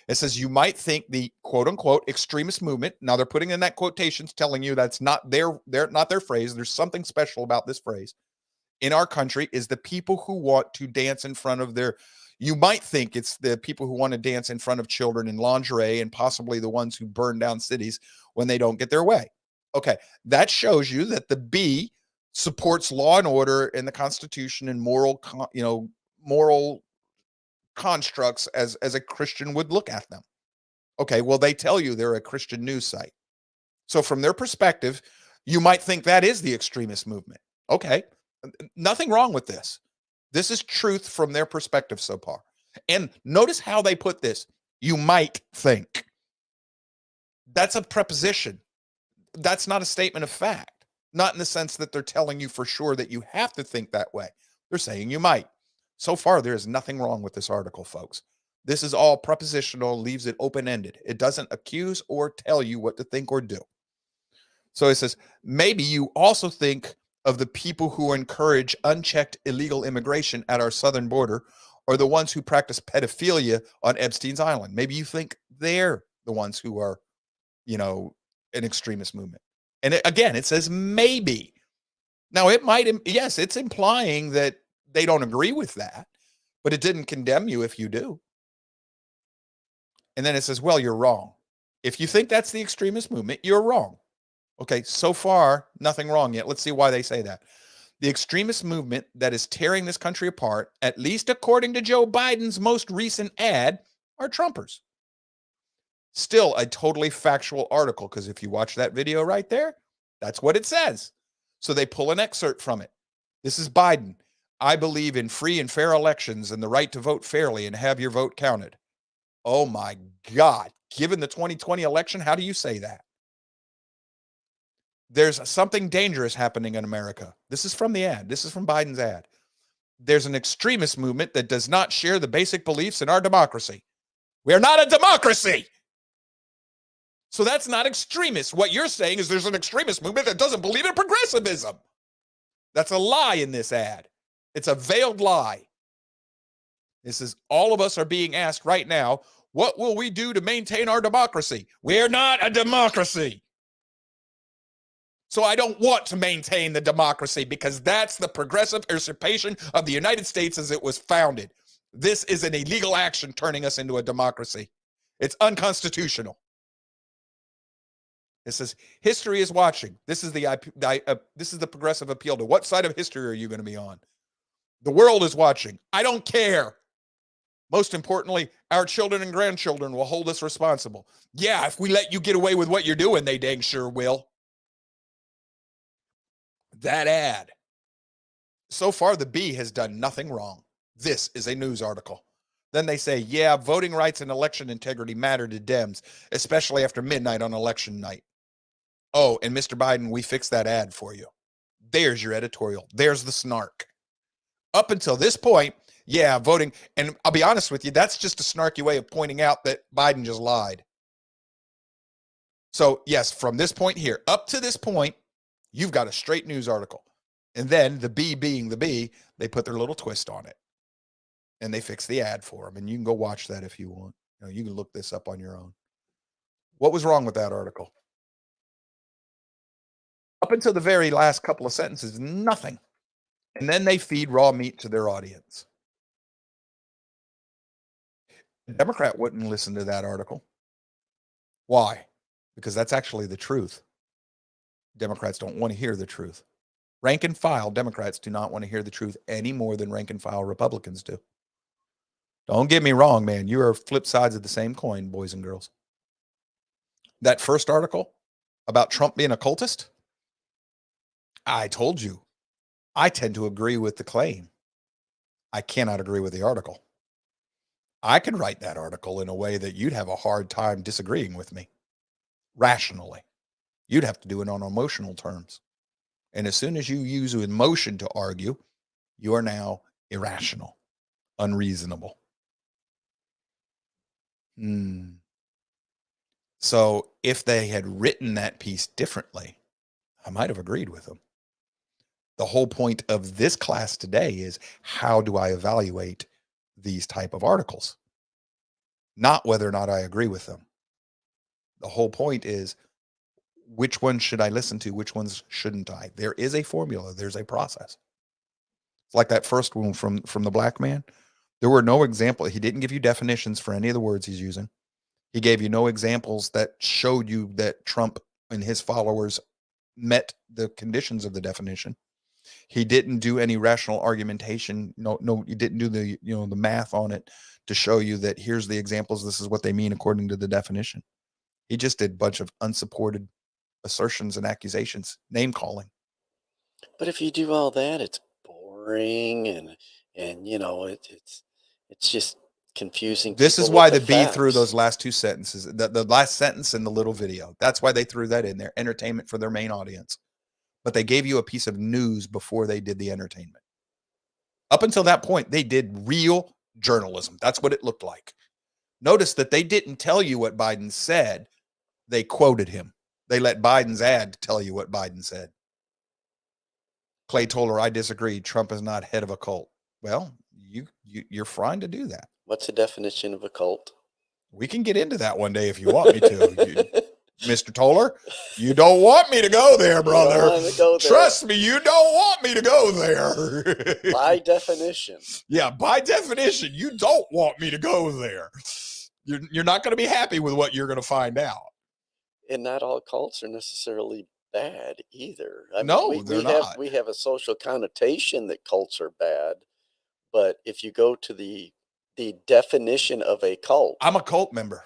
It says you might think the quote unquote extremist movement. Now they're putting in that quotations, telling you that's not their phrase. There's something special about this phrase in our country is the people who want to dance in front of you might think it's the people who want to dance in front of children in lingerie and possibly the ones who burn down cities when they don't get their way. Okay. That shows you that the Bee supports law and order and the Constitution and moral constructs as a Christian would look at them. Okay, well, they tell you they're a Christian news site. So from their perspective, you might think that is the extremist movement. Okay, nothing wrong with this. This is truth from their perspective so far. And notice how they put this. You might think. That's a preposition. That's not a statement of fact. Not in the sense that they're telling you for sure that you have to think that way. They're saying you might. So far, there is nothing wrong with this article, folks. This is all prepositional, leaves it open-ended. It doesn't accuse or tell you what to think or do. So it says, maybe you also think of the people who encourage unchecked illegal immigration at our southern border or the ones who practice pedophilia on Epstein's Island. Maybe you think they're the ones who are, an extremist movement. And again, it says maybe. Now, it's implying that they don't agree with that, but it didn't condemn you if you do. And then it says, well, you're wrong. If you think that's the extremist movement, you're wrong. Okay, so far, nothing wrong yet. Let's see why they say that. The extremist movement that is tearing this country apart, at least according to Joe Biden's most recent ad, are Trumpers. Still a totally factual article, because if you watch that video right there, that's what it says. So they pull an excerpt from it. This is Biden. I believe in free and fair elections and the right to vote fairly and have your vote counted. Oh my God. Given the 2020 election, how do you say that? There's something dangerous happening in America. This is from the ad. This is from Biden's ad. There's an extremist movement that does not share the basic beliefs in our democracy. We are not a democracy. So that's not extremist. What you're saying is there's an extremist movement that doesn't believe in progressivism. That's a lie in this ad. It's a veiled lie. This is all of us are being asked right now, what will we do to maintain our democracy? We're not a democracy. So I don't want to maintain the democracy because that's the progressive usurpation of the United States as it was founded. This is an illegal action turning us into a democracy. It's unconstitutional. It says history is watching. This is the progressive appeal. To what side of history are you going to be on? The world is watching. I don't care. Most importantly, our children and grandchildren will hold us responsible. Yeah, if we let you get away with what you're doing, they dang sure will. That ad. So far, the B has done nothing wrong. This is a news article. Then they say, yeah, voting rights and election integrity matter to Dems, especially after midnight on election night. Oh, and Mr. Biden, we fixed that ad for you. There's your editorial. There's the snark. Up until this point, yeah, voting, and I'll be honest with you, that's just a snarky way of pointing out that Biden just lied. So, yes, from this point here, up to this point, you've got a straight news article. And then the B being the B, they put their little twist on it. And they fix the ad for them. And you can go watch that if you want. You can look this up on your own. What was wrong with that article? Up until the very last couple of sentences, nothing. And then they feed raw meat to their audience. A Democrat wouldn't listen to that article. Why? Because that's actually the truth. Democrats don't want to hear the truth. Rank and file Democrats do not want to hear the truth any more than rank and file Republicans do. Don't get me wrong, man. You are flip sides of the same coin, boys and girls. That first article about Trump being a cultist, I told you, I tend to agree with the claim. I cannot agree with the article. I could write that article in a way that you'd have a hard time disagreeing with me rationally. You'd have to do it on emotional terms. And as soon as you use emotion to argue, you are now irrational, unreasonable. So if they had written that piece differently, I might have agreed with them. The whole point of this class today is, how do I evaluate these type of articles? Not whether or not I agree with them. The whole point is, which ones should I listen to? Which ones shouldn't I? There is a formula. There's a process. It's like that first one from the black man. There were no examples. He didn't give you definitions for any of the words he's using. He gave you no examples that showed you that Trump and his followers met the conditions of the definition. He didn't do any rational argumentation. No, he didn't do the math on it to show you that here's the examples. This is what they mean according to the definition. He just did a bunch of unsupported assertions and accusations, name calling. But if you do all that, it's boring and it's just confusing. This is why the B threw those last two sentences, the last sentence in the little video. That's why they threw that in there. Entertainment for their main audience. But they gave you a piece of news before they did the entertainment. Up until that point, they did real journalism. That's what it looked like. Notice that they didn't tell you what Biden said. They quoted him. They let Biden's ad tell you what Biden said. Clay told her, I disagree. Trump is not head of a cult. Well, you're fine to do that. What's the definition of a cult? We can get into that one day if you want me to. Mr. Toller, you don't want me to go there, brother. Trust me, you don't want me to go there. By definition. Yeah, by definition, you don't want me to go there. You're not going to be happy with what you're going to find out. And not all cults are necessarily bad either. They're not. We have a social connotation that cults are bad, but if you go to the definition of a cult. I'm a cult member.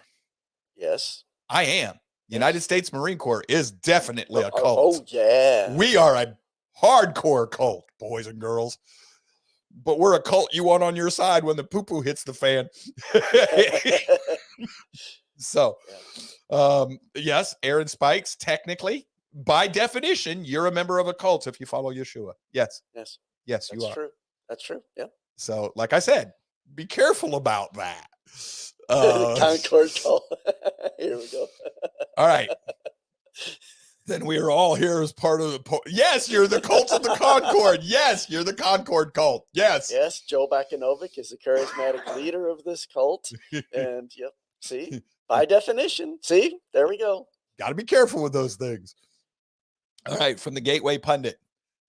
Yes. I am. United States Marine Corps is definitely a cult. Oh, yeah. We are a hardcore cult, boys and girls. But we're a cult you want on your side when the poo-poo hits the fan. So, yes, Aaron Spikes, technically, by definition, you're a member of a cult if you follow Yeshua. Yes. Yes. Yes, you are. That's true. That's true. Yeah. So, like I said, be careful about that. Concord cult. Here we go. All right. Then we are all here as part of the yes, you're the cult of the Concord. Yes, you're the Concord cult. Yes. Yes, Joe Bakanovic is the charismatic leader of this cult. And yep, see, by definition, see, there we go. Got to be careful with those things. All right, from the Gateway Pundit.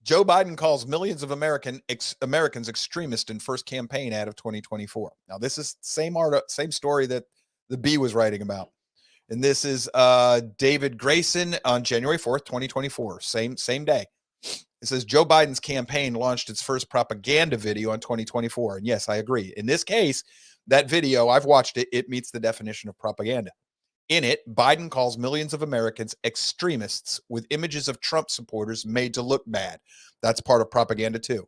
Joe Biden calls millions of Americans extremist in first campaign ad of 2024. Now, this is same story that the Bee was writing about. And this is David Grayson on January 4th, 2024. Same day. It says Joe Biden's campaign launched its first propaganda video on 2024. And yes, I agree. In this case, that video, I've watched it. It meets the definition of propaganda. In it, Biden calls millions of Americans extremists with images of Trump supporters made to look bad. That's part of propaganda too.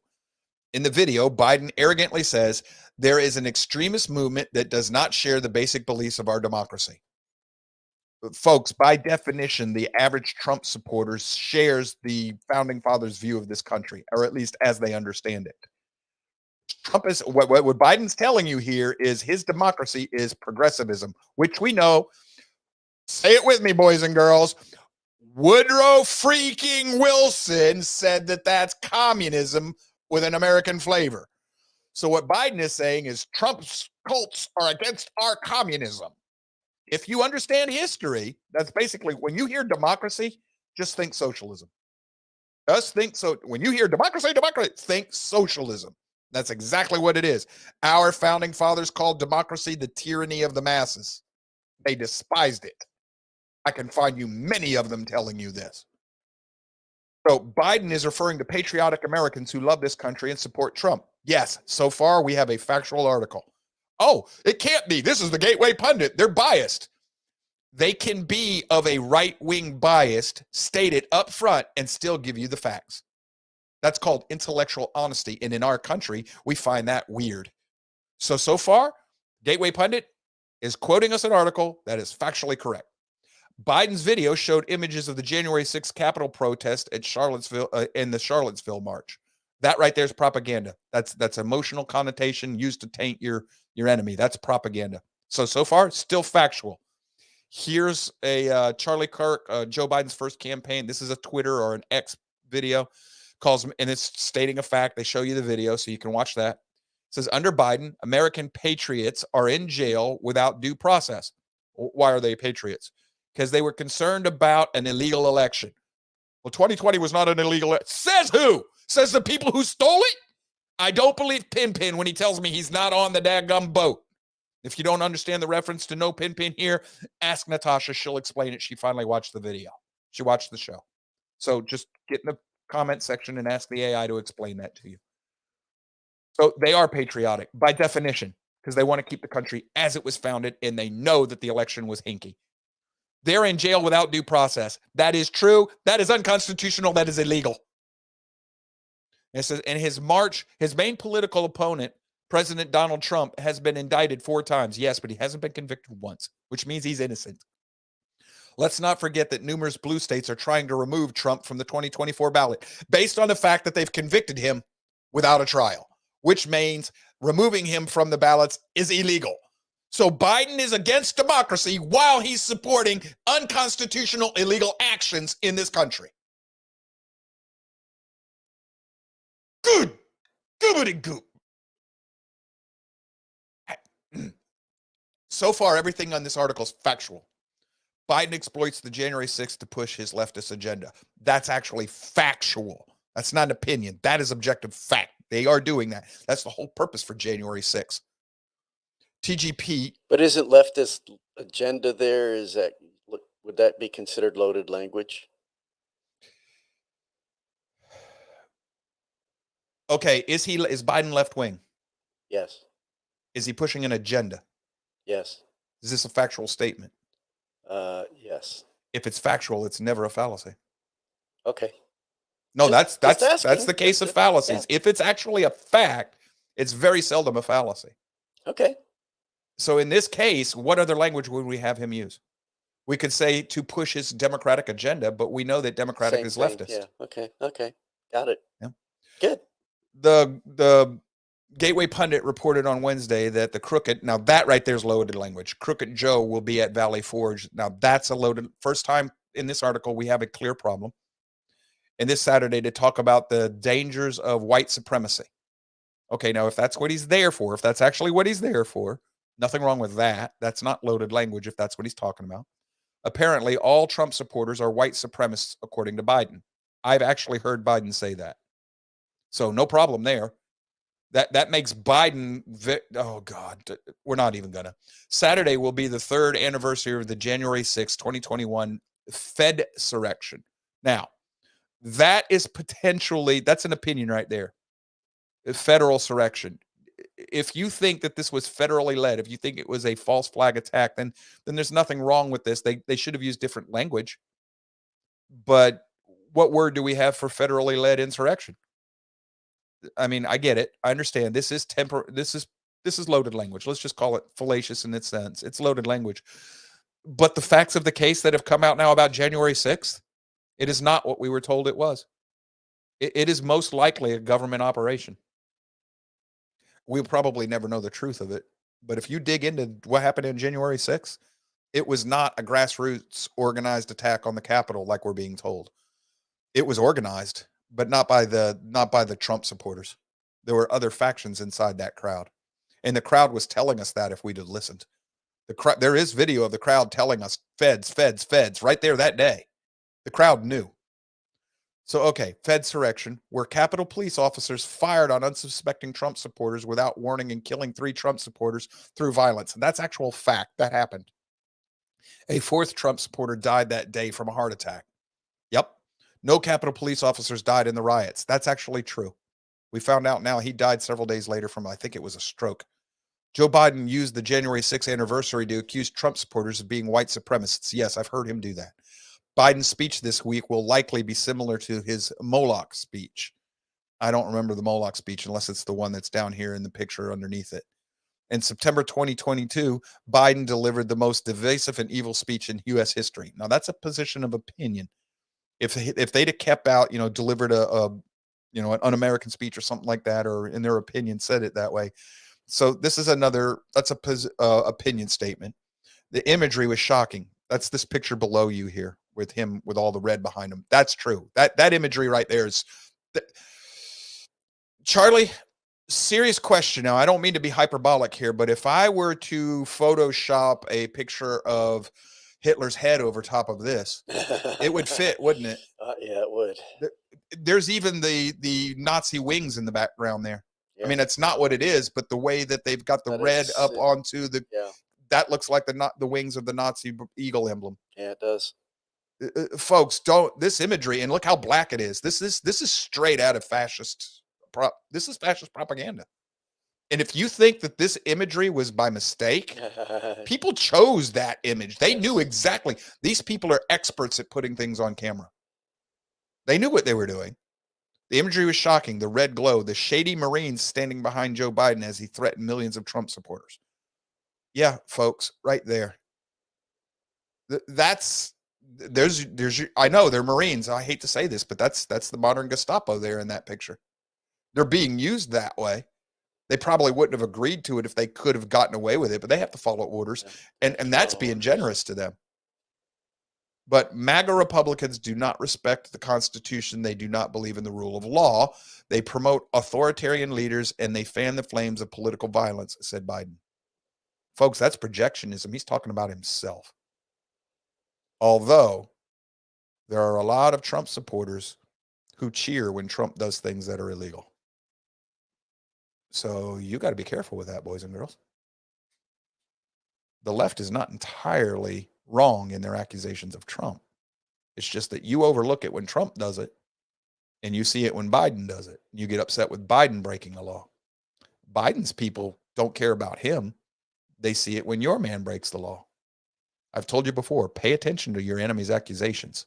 In the video, Biden arrogantly says there is an extremist movement that does not share the basic beliefs of our democracy. But folks, by definition, the average Trump supporter shares the founding fathers' view of this country, or at least as they understand it. Trump is what Biden's telling you here is his democracy is progressivism, which we know. Say it with me, boys and girls. Woodrow freaking Wilson said that that's communism with an American flavor. So what Biden is saying is Trump's cults are against our communism. If you understand history, that's basically when you hear democracy, just think socialism. Just think so. When you hear democracy, think socialism. That's exactly what it is. Our founding fathers called democracy the tyranny of the masses. They despised it. I can find you many of them telling you this. So Biden is referring to patriotic Americans who love this country and support Trump. Yes, so far we have a factual article. Oh, it can't be. This is the Gateway Pundit. They're biased. They can be of a right-wing bias, state it up front, and still give you the facts. That's called intellectual honesty. And in our country, we find that weird. So far, Gateway Pundit is quoting us an article that is factually correct. Biden's video showed images of the January 6th Capitol protest at Charlottesville in the Charlottesville March. That right there is propaganda. That's emotional connotation used to taint your enemy. That's propaganda. So far, still factual. Here's a Charlie Kirk, Joe Biden's first campaign. This is a Twitter or an X video. And it's stating a fact. They show you the video so you can watch that. It says, under Biden, American patriots are in jail without due process. Why are they patriots? Because they were concerned about an illegal election. Well, 2020 was not an illegal election. Says who? Says the people who stole it? I don't believe Pinpin when he tells me he's not on the daggum boat. If you don't understand the reference to no Pinpin here, ask Natasha. She'll explain it. She finally watched the video. She watched the show. So just get in the comment section and ask the AI to explain that to you. So they are patriotic by definition because they want to keep the country as it was founded and they know that the election was hinky. They're in jail without due process. That is true. That is unconstitutional. That is illegal. It says in his March, his main political opponent, President Donald Trump, has been indicted 4 times. Yes, but he hasn't been convicted once, which means he's innocent. Let's not forget that numerous blue states are trying to remove Trump from the 2024 ballot based on the fact that they've convicted him without a trial, which means removing him from the ballots is illegal. So Biden is against democracy while he's supporting unconstitutional illegal actions in this country. Good. Goobity goop. So far, everything on this article is factual. Biden exploits the January 6th to push his leftist agenda. That's actually factual. That's not an opinion. That is objective fact. They are doing that. That's the whole purpose for January 6th. TGP. But isn't leftist agenda there? Would that be considered loaded language? Okay, is Biden left wing? Yes. Is he pushing an agenda? Yes. Is this a factual statement? Yes. If it's factual, it's never a fallacy. Okay. No, that's the case of fallacies. Yeah. If it's actually a fact, it's very seldom a fallacy. Okay. So in this case, what other language would we have him use? We could say to push his Democratic agenda, but we know that Democratic is leftist. Yeah. Okay. Got it. Yeah. Good. The Gateway Pundit reported on Wednesday that the crooked, now that right there is loaded language. Crooked Joe will be at Valley Forge. Now that's a loaded, first time in this article, we have a clear problem. And this Saturday to talk about the dangers of white supremacy. Okay, now if that's what he's there for, if that's actually what he's there for, nothing wrong with that. That's not loaded language if that's what he's talking about. Apparently, all Trump supporters are white supremacists, according to Biden. I've actually heard Biden say that. So no problem there. That makes Biden, oh God, we're not even gonna. Saturday will be the 3rd anniversary of the January 6, 2021 Fedsurrection. Now, that is potentially, that's an opinion right there. Federal surrection. If you think that this was federally led, if you think it was a false flag attack, then there's nothing wrong with this. They should have used different language. But what word do we have for federally led insurrection? I mean, I get it. I understand. This is loaded language. Let's just call it fallacious in its sense. It's loaded language. But the facts of the case that have come out now about January 6th, it is not what we were told it was. It is most likely a government operation. We'll probably never know the truth of it. But if you dig into what happened on January 6th, it was not a grassroots organized attack on the Capitol like we're being told. It was organized, but not by the Trump supporters. There were other factions inside that crowd. And the crowd was telling us that if we'd have listened. There is video of the crowd telling us, feds, feds, feds, right there that day. The crowd knew. So, okay, Fedsurrection, where Capitol Police officers fired on unsuspecting Trump supporters without warning and killing 3 Trump supporters through violence. And that's actual fact. That happened. A 4th Trump supporter died that day from a heart attack. Yep. No Capitol Police officers died in the riots. That's actually true. We found out now he died several days later from, I think it was a stroke. Joe Biden used the January 6th anniversary to accuse Trump supporters of being white supremacists. Yes, I've heard him do that. Biden's speech this week will likely be similar to his Moloch speech. I don't remember the Moloch speech unless it's the one that's down here in the picture underneath it. In September 2022, Biden delivered the most divisive and evil speech in U.S. history. Now, that's a position of opinion. If they'd have kept out, delivered an un-American speech or something like that, or in their opinion said it that way. So this is that's a opinion statement. The imagery was shocking. That's this picture below you here with him with all the red behind him. That's true. That imagery right there is Charlie, serious question. Now, I don't mean to be hyperbolic here, but if I were to Photoshop a picture of Hitler's head over top of this, it would fit, wouldn't it? Yeah, it would. There's even the Nazi wings in the background there. Yeah. I mean, that's not what it is, but the way that they've got the red up onto the, that looks like the wings of the Nazi eagle emblem. Yeah, it does. Folks, this imagery, and look how black it is. This is straight out of fascist. This is fascist propaganda. And if you think that this imagery was by mistake, people chose that image. They knew exactly. These people are experts at putting things on camera. They knew what they were doing. The imagery was shocking. The red glow, the shady Marines standing behind Joe Biden as he threatened millions of Trump supporters. Yeah, folks, right there. I know they're Marines. I hate to say this, but that's the modern Gestapo there in that picture. They're being used that way. They probably wouldn't have agreed to it if they could have gotten away with it, but they have to follow orders. And that's being generous to them. But MAGA Republicans do not respect the Constitution. They do not believe in the rule of law. They promote authoritarian leaders and they fan the flames of political violence, said Biden. Folks, that's projectionism. He's talking about himself. Although there are a lot of Trump supporters who cheer when Trump does things that are illegal. So you got to be careful with that, boys and girls. The left is not entirely wrong in their accusations of Trump. It's just that you overlook it when Trump does it, and you see it when Biden does it. You get upset with Biden breaking the law. Biden's people don't care about him. They see it when your man breaks the law. I've told you before, pay attention to your enemy's accusations.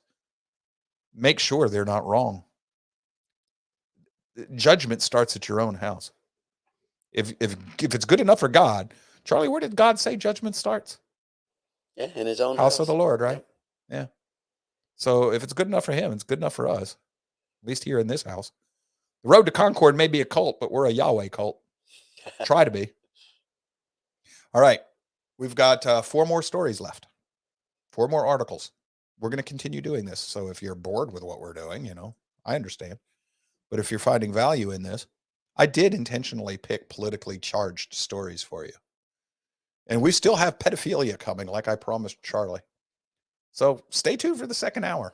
Make sure they're not wrong. Judgment starts at your own house. If it's good enough for God, Charlie, where did God say judgment starts? Yeah, in his own house of the Lord, right? Yeah. So if it's good enough for him, it's good enough for us, at least here in this house. The road to Concord may be a cult, but we're a Yahweh cult. Try to be. All right. We've got 4 more stories left. 4 more articles. we're going to continue doing this. So if you're bored with what we're doing, I understand. But if you're finding value in this, I did intentionally pick politically charged stories for you. And we still have pedophilia coming, like I promised Charlie. So stay tuned for the second hour.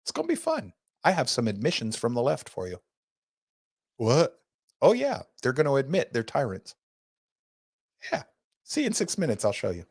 It's going to be fun. I have some admissions from the left for you. What? Oh, yeah. They're going to admit they're tyrants. Yeah. See you in 6 minutes. I'll show you.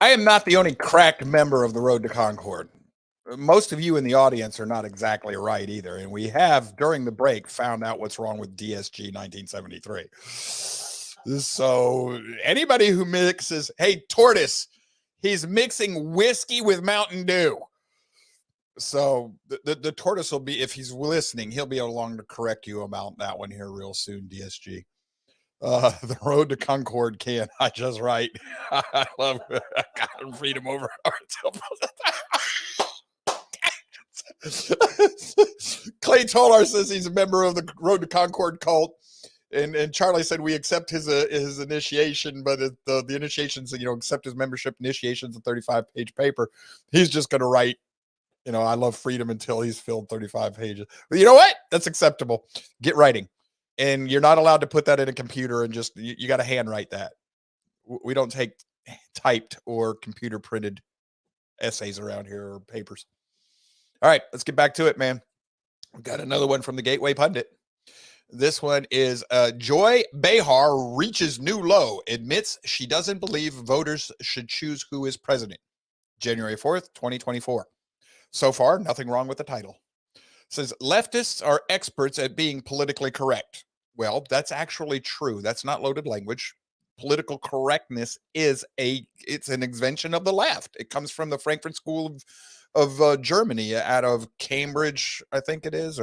I am not the only cracked member of the Road to Concord. Most of you in the audience are not exactly right either. And we have, during the break, found out what's wrong with DSG 1973. So anybody who mixes, hey, Tortoise, he's mixing whiskey with Mountain Dew. So the Tortoise will be, if he's listening, he'll be along to correct you about that one here real soon, DSG. The Road to Concord can I just write. I love God, freedom over Clay Tolar says he's a member of the Road to Concord cult. And Charlie said we accept his initiation, but the initiations, accept his membership. Initiation's a 35-page paper. He's just going to write, I love freedom until he's filled 35 pages. But you know what? That's acceptable. Get writing. And you're not allowed to put that in a computer and just, you got to handwrite that. We don't take typed or computer printed essays around here or papers. All right, let's get back to it, man. We've got another one from the Gateway Pundit. This one is Joy Behar reaches new low, admits she doesn't believe voters should choose who is president. January 4th, 2024. So far, nothing wrong with the title. Says leftists are experts at being politically correct. Well, that's actually true. That's not loaded language. Political correctness it's an invention of the left. It comes from the Frankfurt School of Germany, out of Cambridge, I think it is,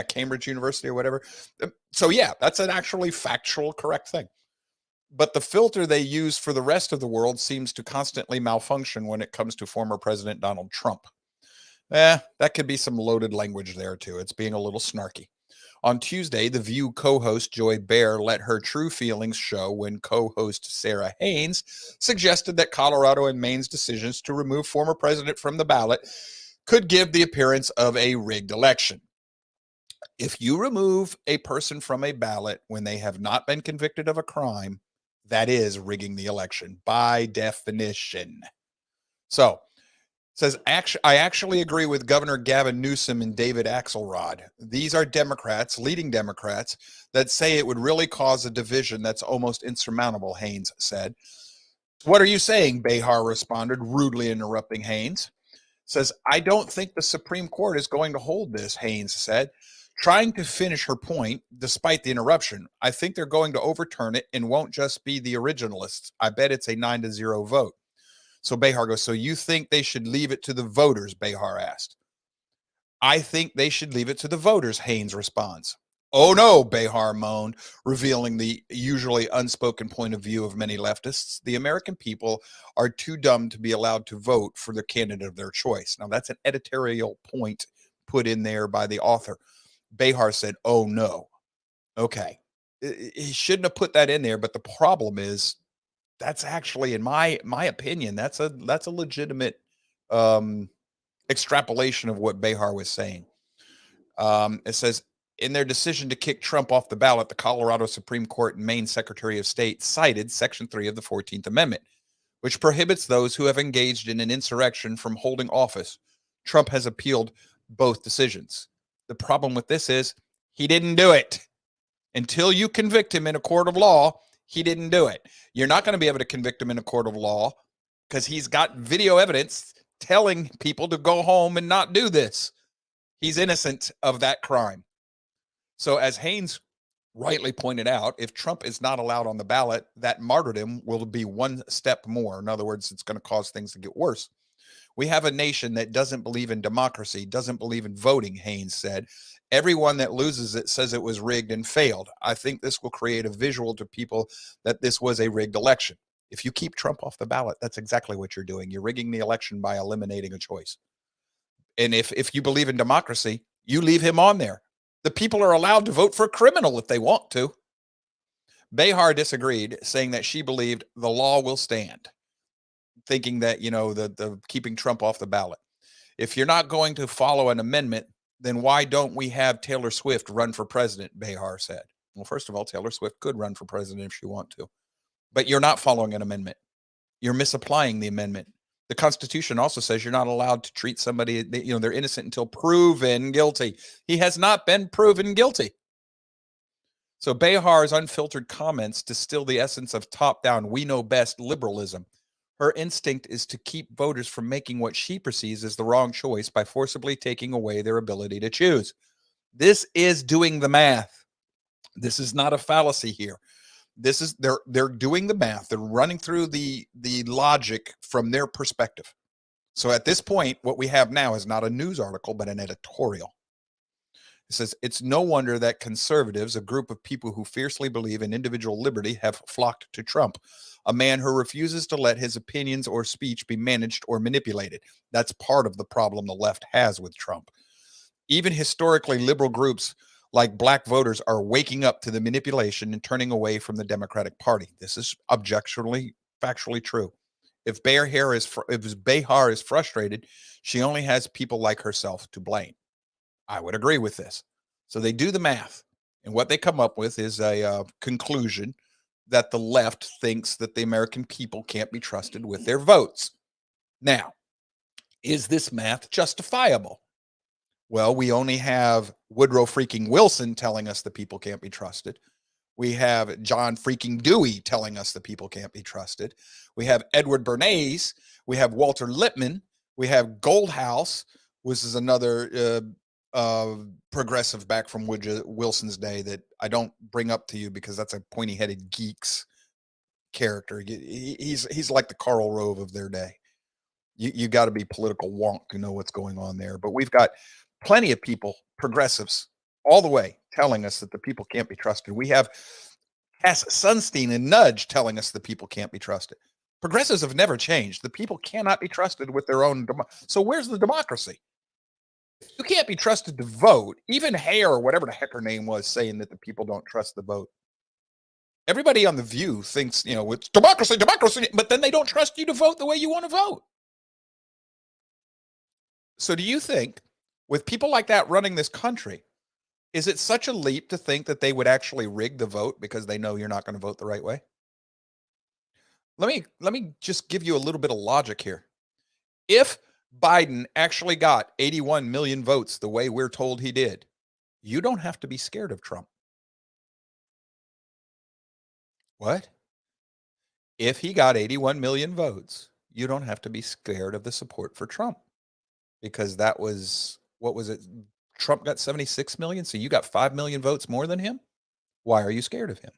Cambridge University or whatever. So yeah, that's an actually factual correct thing. But the filter they use for the rest of the world seems to constantly malfunction when it comes to former President Donald Trump. That could be some loaded language there too. It's being a little snarky. On Tuesday, The View co-host Joy Behar let her true feelings show when co-host Sarah Haynes suggested that Colorado and Maine's decisions to remove former president from the ballot could give the appearance of a rigged election. If you remove a person from a ballot when they have not been convicted of a crime, that is rigging the election by definition. So, says, I actually agree with Governor Gavin Newsom and David Axelrod. These are Democrats, leading Democrats, that say it would really cause a division that's almost insurmountable, Haynes said. What are you saying? Behar responded, rudely interrupting Haynes. Says, I don't think the Supreme Court is going to hold this, Haynes said, trying to finish her point despite the interruption. I think they're going to overturn it and won't just be the originalists. I bet it's a 9-0 vote. So Behar goes, so you think they should leave it to the voters? Behar asked. I think they should leave it to the voters, Haynes responds. Oh no, Behar moaned, revealing the usually unspoken point of view of many leftists. The American people are too dumb to be allowed to vote for the candidate of their choice. Now that's an editorial point put in there by the author. Behar said, oh no. Okay. He shouldn't have put that in there, but the problem is that's actually, in my opinion, that's a legitimate extrapolation of what Behar was saying. It says, in their decision to kick Trump off the ballot, the Colorado Supreme Court and Maine Secretary of State cited Section 3 of the 14th Amendment, which prohibits those who have engaged in an insurrection from holding office. Trump has appealed both decisions. The problem with this is he didn't do it. Until you convict him in a court of law, he didn't do it. You're not going to be able to convict him in a court of law because he's got video evidence telling people to go home and not do this. He's innocent of that crime. So as Haynes rightly pointed out, if Trump is not allowed on the ballot, that martyrdom will be one step more. In other words, it's going to cause things to get worse. We have a nation that doesn't believe in democracy, doesn't believe in voting, Haynes said. Everyone that loses it says it was rigged and failed. I think this will create a visual to people that this was a rigged election. If you keep Trump off the ballot, that's exactly what you're doing. You're rigging the election by eliminating a choice. And if you believe in democracy, you leave him on there. The people are allowed to vote for a criminal if they want to. Behar disagreed, saying that she believed the law will stand, thinking that, the keeping Trump off the ballot. If you're not going to follow an amendment, then why don't we have Taylor Swift run for president, Behar said. Well, first of all, Taylor Swift could run for president if she wants to. But you're not following an amendment. You're misapplying the amendment. The Constitution also says you're not allowed to treat somebody, they're innocent until proven guilty. He has not been proven guilty. So Behar's unfiltered comments distill the essence of top-down, we know best liberalism. Her instinct is to keep voters from making what she perceives as the wrong choice by forcibly taking away their ability to choose. This is doing the math. This is not a fallacy here. This is they're doing the math. They're running through the logic from their perspective. So at this point, what we have now is not a news article, but an editorial. It says, it's no wonder that conservatives, a group of people who fiercely believe in individual liberty, have flocked to Trump, a man who refuses to let his opinions or speech be managed or manipulated. That's part of the problem the left has with Trump. Even historically liberal groups like black voters are waking up to the manipulation and turning away from the Democratic Party. This is objectively, factually true. If Behar is frustrated, she only has people like herself to blame. I would agree with this. So they do the math, and what they come up with is a conclusion that the left thinks that the American people can't be trusted with their votes. Now, is this math justifiable? Well, we only have Woodrow freaking Wilson telling us the people can't be trusted. We have John freaking Dewey telling us the people can't be trusted. We have Edward Bernays. We have Walter Lippmann. We have Goldhouse, which is another progressive back from Wilson's day that I don't bring up to you because that's a pointy-headed geek's character. He's like the Karl Rove of their day. You got to be political wonk to know what's going on there. But we've got plenty of people, progressives, all the way telling us that the people can't be trusted. We have Cass Sunstein and Nudge telling us the people can't be trusted. Progressives have never changed. The people cannot be trusted with their own. So where's the democracy? You can't be trusted to vote. Even Hare, or whatever the heck her name was, saying that the people don't trust the vote. Everybody on The View thinks, it's democracy, but then they don't trust you to vote the way you want to vote. So do you think, with people like that running this country, is it such a leap to think that they would actually rig the vote because they know you're not going to vote the right way? Let me just give you a little bit of logic here. If Biden actually got 81 million votes the way we're told he did, you don't have to be scared of Trump. What? If he got 81 million votes, you don't have to be scared of the support for Trump, because that was, what was it? Trump got 76 million, so you got 5 million votes more than him. Why are you scared of him?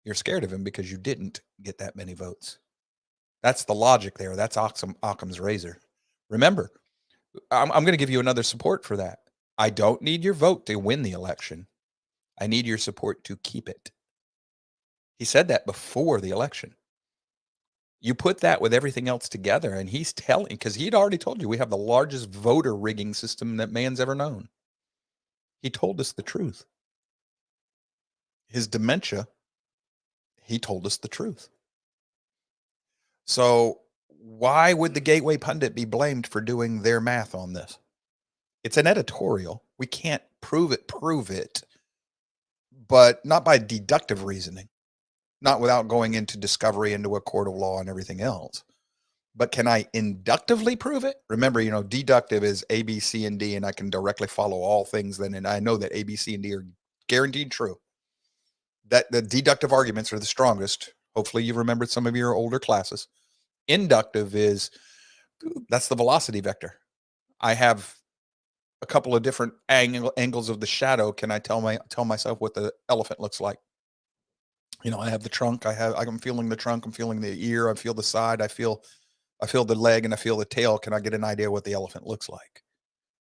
You're scared of him because you didn't get that many votes. That's the logic there. That's Occam's razor. Remember, I'm going to give you another support for that. I don't need your vote to win the election. I need your support to keep it. He said that before the election. You put that with everything else together, and he's telling, because he'd already told you we have the largest voter rigging system that man's ever known. He told us the truth. His dementia, he told us the truth. So why would the Gateway Pundit be blamed for doing their math on this? It's an editorial. We can't prove it, but not by deductive reasoning, not without going into discovery, into a court of law and everything else. But can I inductively prove it? Remember, deductive is A, B, C, and D, and I can directly follow all things then, and I know that A, B, C, and D are guaranteed true. That the deductive arguments are the strongest. Hopefully you've remembered some of your older classes. Inductive that's the velocity vector. I have a couple of different angles of the shadow. Can I tell myself what the elephant looks like? I have the trunk. I'm feeling the trunk. I'm feeling the ear. I feel the side. I feel the leg, and I feel the tail. Can I get an idea what the elephant looks like?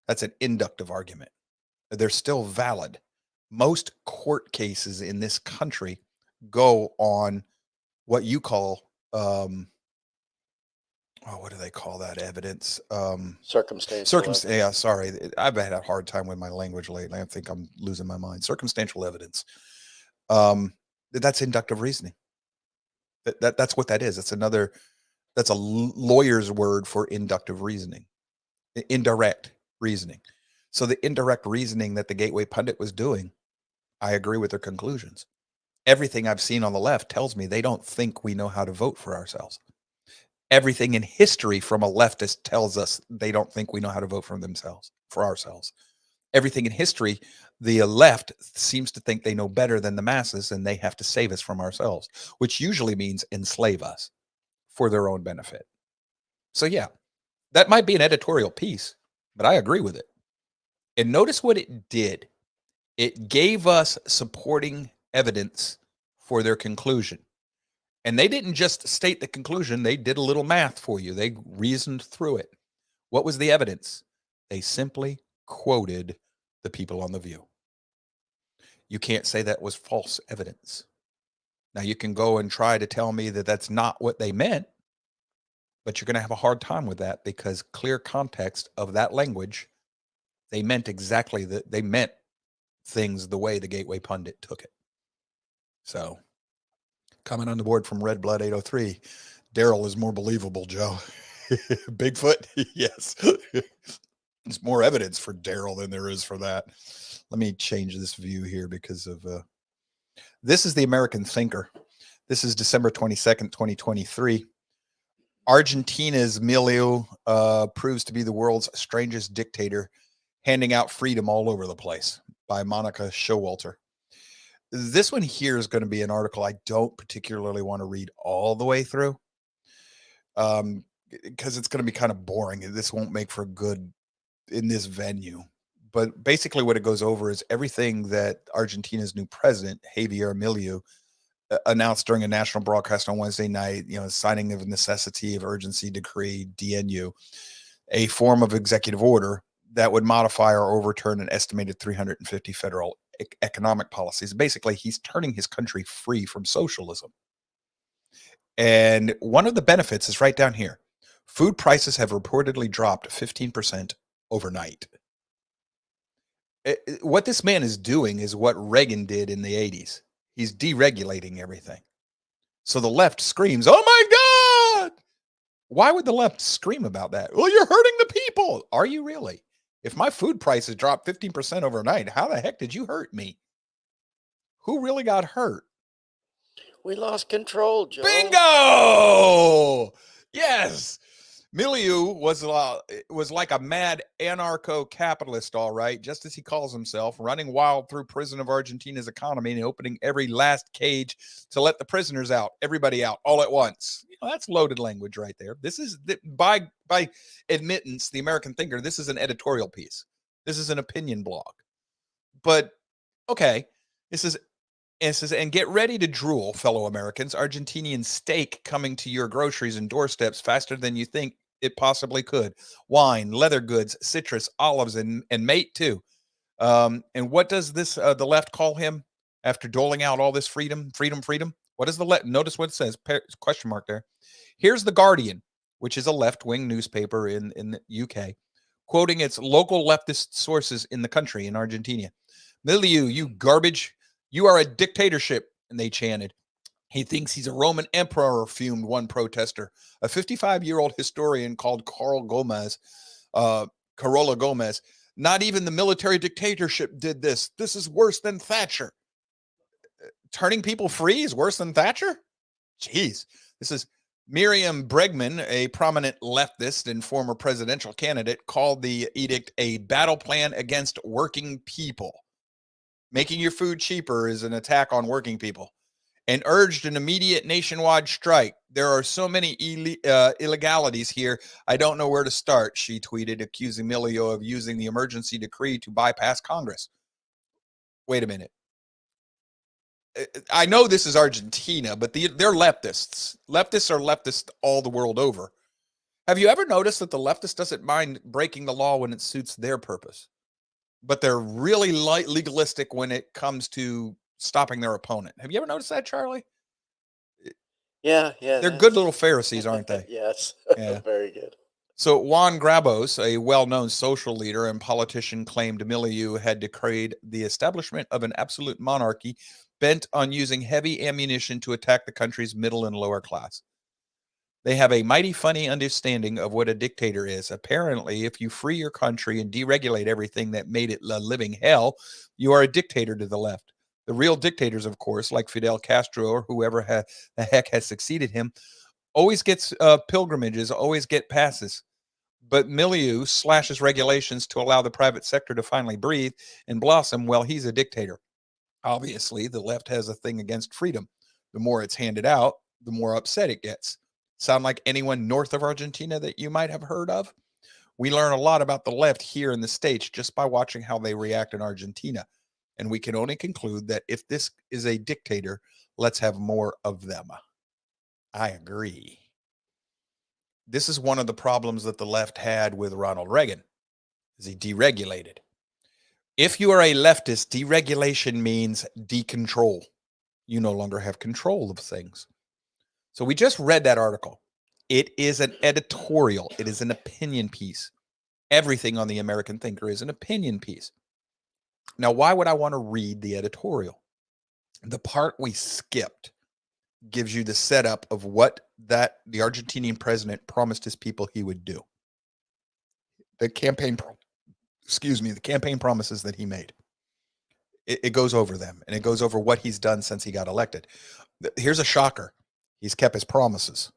That's an inductive argument. They're still valid. Most court cases in this country go on what you call, what do they call that evidence? Circumstantial. Yeah, sorry. I've had a hard time with my language lately. I think I'm losing my mind. Circumstantial evidence. That's inductive reasoning. That's what that is. That's a lawyer's word for inductive reasoning. Indirect reasoning. So the indirect reasoning that the Gateway Pundit was doing, I agree with their conclusions. Everything I've seen on the left tells me they don't think we know how to vote for ourselves. Everything in history from a leftist tells us they don't think we know how to vote for ourselves. Everything in history, the left seems to think they know better than the masses, and they have to save us from ourselves, which usually means enslave us. for their own benefit. So yeah, that might be an editorial piece, but I agree with it. And notice what it did. It gave us supporting evidence for their conclusion. And they didn't just state the conclusion, they did a little math for you. They reasoned through it. What was the evidence? They simply quoted the people on The View. You can't say that was false evidence. Now, you can go and try to tell me that that's not what they meant, but you're going to have a hard time with that because clear context of that language, they meant exactly that. They meant things the way the Gateway Pundit took it. So, comment on the board from Red Blood 803. Daryl is more believable, Joe. Bigfoot? Yes. There's more evidence for Daryl than there is for that. Let me change this view here because of this is the American Thinker. This is December 22nd, 2023. Argentina's Milei proves to be the world's strangest dictator, handing out freedom all over the place, by Monica Showalter. This one here is going to be an article I don't particularly want to read all the way through because it's going to be kind of boring. This won't make for good in this venue. But basically what it goes over is everything that Argentina's new president, Javier Milei, announced during a national broadcast on Wednesday night, signing of necessity of urgency decree, DNU, a form of executive order that would modify or overturn an estimated 350 federal economic policies. Basically, he's turning his country free from socialism. And one of the benefits is right down here. Food prices have reportedly dropped 15% overnight. What this man is doing is what Reagan did in the 80s. He's deregulating everything. So the left screams, "Oh my God!" Why would the left scream about that? Well, you're hurting the people. Are you really? If my food prices dropped 15% overnight, how the heck did you hurt me? Who really got hurt? We lost control, Joe. Bingo! Yes. Milieu was like a mad anarcho-capitalist, all right, just as he calls himself, running wild through prison of Argentina's economy and opening every last cage to let the prisoners out, everybody out, all at once. That's loaded language right there. This is, by admittance, the American Thinker, this is an editorial piece. This is an opinion blog. But, okay, this is, and get ready to drool, fellow Americans. Argentinian steak coming to your groceries and doorsteps faster than you think it possibly could. Wine, leather goods, citrus, olives, and mate too. And what does this the left call him after doling out all this freedom? What does the left? Notice what it says, question mark there. Here's The Guardian, which is a left-wing newspaper in the UK, quoting its local leftist sources in the country, in Argentina. Milieu, you garbage. You are a dictatorship, and they chanted. He thinks he's a Roman emperor, fumed one protester. A 55-year-old historian called Carola Gomez. Not even the military dictatorship did this. This is worse than Thatcher. Turning people free is worse than Thatcher? Jeez. This is Miriam Bregman, a prominent leftist and former presidential candidate, called the edict a battle plan against working people. Making your food cheaper is an attack on working people, and urged an immediate nationwide strike. There are so many illegalities here, I don't know where to start, she tweeted, accusing Milieu of using the emergency decree to bypass Congress. Wait a minute. I know this is Argentina, but they're leftists. Leftists are leftists all the world over. Have you ever noticed that the leftist doesn't mind breaking the law when it suits their purpose? But they're really legalistic when it comes to stopping their opponent. Have you ever noticed that, Charlie? Yeah. They're good little Pharisees, aren't they? Yes. Yeah. Very good. So Juan Grabos, a well-known social leader and politician, claimed Milieu had decreed the establishment of an absolute monarchy bent on using heavy ammunition to attack the country's middle and lower class. They have a mighty funny understanding of what a dictator is. Apparently, if you free your country and deregulate everything that made it a living hell, you are a dictator to the left. The real dictators, of course, like Fidel Castro or whoever the heck has succeeded him, always gets pilgrimages, always get passes. But Milieu slashes regulations to allow the private sector to finally breathe and blossom. Well, he's a dictator. Obviously, the left has a thing against freedom. The more it's handed out, the more upset it gets. Sound like anyone north of Argentina that you might have heard of? We learn a lot about the left here in the States just by watching how they react in Argentina. And we can only conclude that if this is a dictator, let's have more of them. I agree. This is one of the problems that the left had with Ronald Reagan, is he deregulated. If you are a leftist, deregulation means decontrol. You no longer have control of things. So we just read that article. It is an editorial. It is an opinion piece. Everything on the American Thinker is an opinion piece. Now, why would I want to read the editorial? The part we skipped gives you the setup of what the Argentinian president promised his people he would do. The campaign promises that he made. It goes over them, and it goes over what he's done since he got elected. Here's a shocker. He's kept his promises.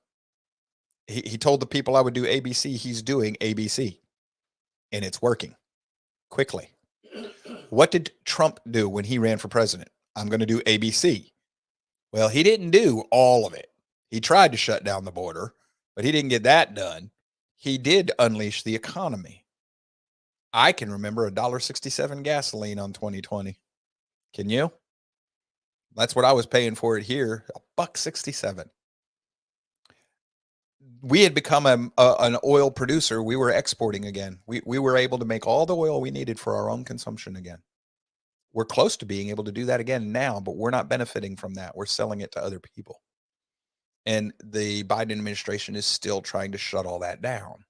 He told the people I would do ABC. He's doing ABC, and it's working quickly. What did Trump do when he ran for president? I'm going to do ABC. Well, he didn't do all of it. He tried to shut down the border, but he didn't get that done. He did unleash the economy. I can remember $1.67 gasoline on 2020. Can you? That's what I was paying for it here, $1.67. We had become an oil producer. We were exporting again. We were able to make all the oil we needed for our own consumption again. We're close to being able to do that again now, but we're not benefiting from that. We're selling it to other people. And the Biden administration is still trying to shut all that down.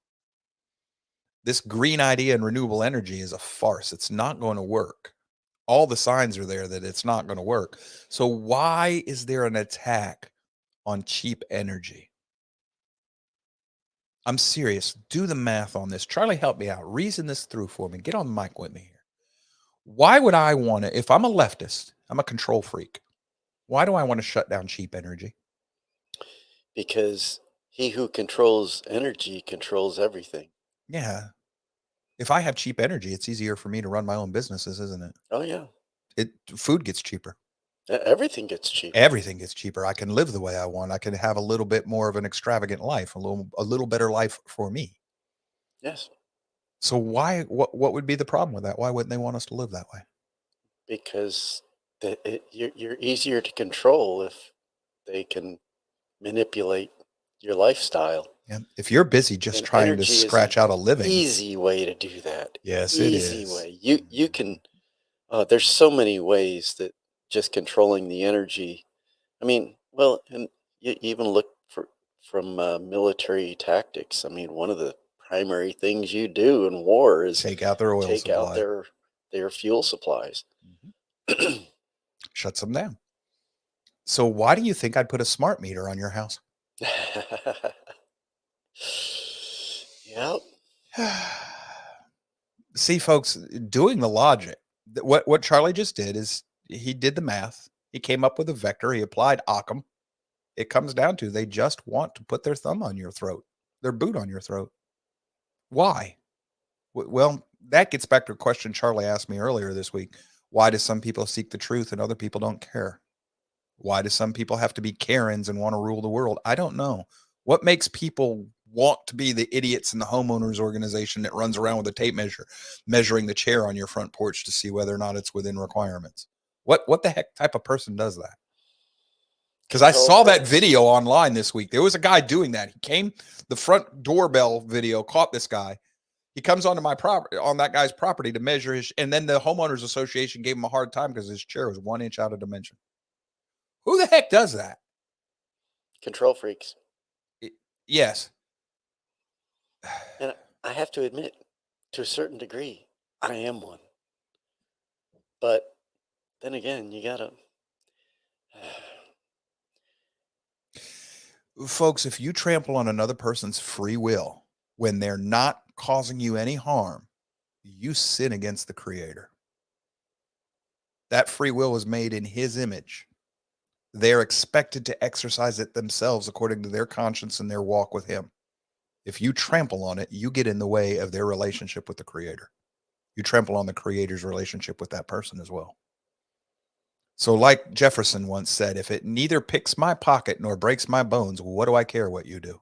This green idea and renewable energy is a farce. It's not going to work. All the signs are there that it's not going to work. So why is there an attack on cheap energy? I'm serious. Do the math on this. Charlie, help me out. Reason this through for me. Get on the mic with me here. Why would I want to, if I'm a leftist, I'm a control freak, why do I want to shut down cheap energy? Because he who controls energy controls everything. Yeah. If I have cheap energy, it's easier for me to run my own businesses, isn't it? Oh, yeah. Food gets cheaper. Everything gets cheaper. Everything gets cheaper. I can live the way I want. I can have a little bit more of an extravagant life, a little better life for me. Yes. So why? What would be the problem with that? Why wouldn't they want us to live that way? Because you're easier to control if they can manipulate your lifestyle. Yeah. If you're busy just trying to scratch out a living, easy way to do that. Yes, it is. Easy way. You can. There's so many ways that just controlling the energy. I mean, well, and you even look from military tactics. I mean, one of the primary things you do in war is take out their oil supply. Take out their fuel supplies. Mm-hmm. Shuts them down. So why do you think I'd put a smart meter on your house? Yep. See, folks, doing the logic, what Charlie just did is he did the math. He came up with a vector. He applied Occam. It comes down to they just want to put their thumb on your throat, their boot on your throat. Why? Well, that gets back to a question Charlie asked me earlier this week. Why do some people seek the truth and other people don't care? Why do some people have to be Karens and want to rule the world? I don't know. What makes people want to be the idiots in the homeowners organization that runs around with a tape measure, measuring the chair on your front porch to see whether or not it's within requirements? What the heck type of person does that? Because I saw that video online this week. There was a guy doing that. He came, the front doorbell video caught this guy. He comes onto my property, on that guy's property to measure his, and then the homeowners association gave him a hard time because his chair was 1 inch out of dimension. Who the heck does that? Control freaks. Yes. And I have to admit, to a certain degree, I am one. But then again, you gotta. Folks, if you trample on another person's free will when they're not causing you any harm, you sin against the Creator. That free will was made in His image. They're expected to exercise it themselves according to their conscience and their walk with Him. If you trample on it, you get in the way of their relationship with the Creator. You trample on the Creator's relationship with that person as well. So like Jefferson once said, if it neither picks my pocket nor breaks my bones, what do I care what you do?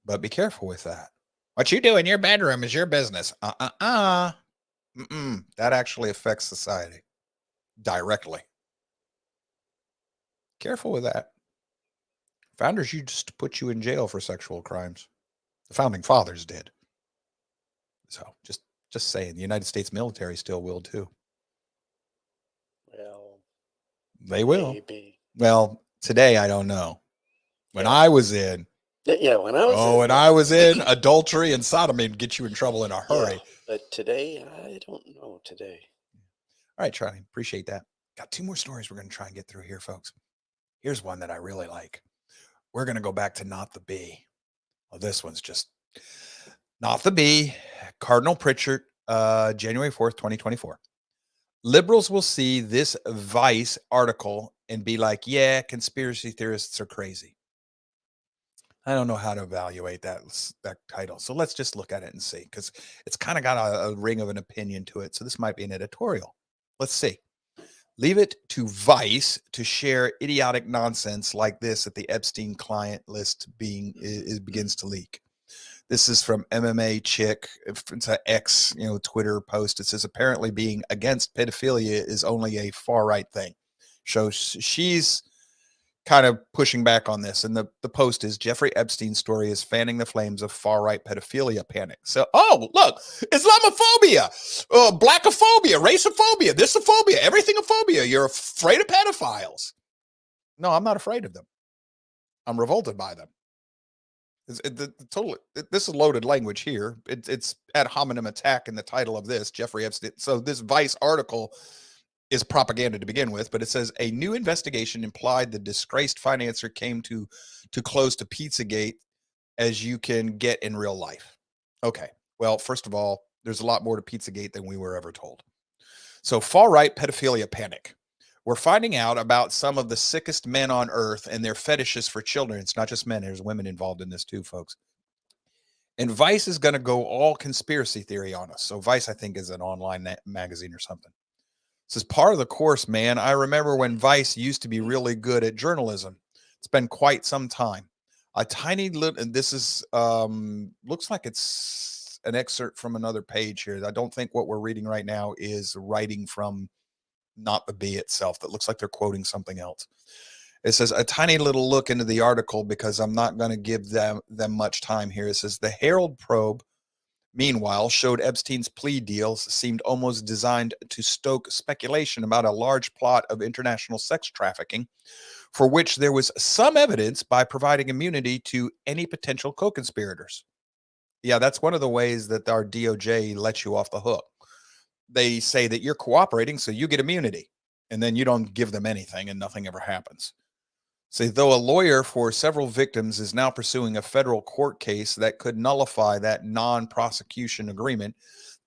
But be careful with that. What you do in your bedroom is your business. That actually affects society directly. Careful with that. Founders used to put you in jail for sexual crimes. The founding fathers did. So just saying, the United States military still will too. Well, they will. Maybe. Well, today I don't know. When I was in, when I was when I was in, adultery and sodomy would get you in trouble in a hurry. But today, I don't know today. All right, Charlie, appreciate that. Got 2 more stories we're going to try and get through here, folks. Here's one that I really like. We're going to go back to Not the Bee. Well, this one's just Not the Bee. Cardinal Pritchard, January 4th, 2024. Liberals will see this Vice article and be like, yeah, conspiracy theorists are crazy. I don't know how to evaluate that title. So let's just look at it and see, because it's kind of got a ring of an opinion to it. So this might be an editorial. Let's see. Leave it to Vice to share idiotic nonsense like this at the Epstein client list begins to leak. This is from MMA Chick. It's an X, Twitter post. It says apparently being against pedophilia is only a far right thing. So she's kind of pushing back on this. And the post is Jeffrey Epstein's story is fanning the flames of far right pedophilia panic. So, look, Islamophobia, blackophobia, raceophobia, thisophobia, everythingophobia. You're afraid of pedophiles. No, I'm not afraid of them. I'm revolted by them. This is loaded language here. It's ad hominem attack in the title of this, Jeffrey Epstein. So this Vice article is propaganda to begin with, but it says a new investigation implied the disgraced financier came too close to Pizzagate as you can get in real life. Okay, well, first of all, there's a lot more to Pizzagate than we were ever told. So far-right pedophilia panic. We're finding out about some of the sickest men on earth and their fetishes for children. It's not just men. There's women involved in this too, folks. And Vice is going to go all conspiracy theory on us. So Vice, I think, is an online magazine or something. This is part of the course, man. I remember when Vice used to be really good at journalism. It's been quite some time. A tiny little, and this is, looks like it's an excerpt from another page here. I don't think what we're reading right now is writing from Not the Bee itself. That looks like they're quoting something else. It says a tiny little look into the article because I'm not going to give them much time here. It says the Herald probe, meanwhile, showed Epstein's plea deals seemed almost designed to stoke speculation about a large plot of international sex trafficking, for which there was some evidence by providing immunity to any potential co-conspirators. Yeah, that's one of the ways that our DOJ lets you off the hook. They say that you're cooperating, so you get immunity, and then you don't give them anything and nothing ever happens. So though a lawyer for several victims is now pursuing a federal court case that could nullify that non-prosecution agreement,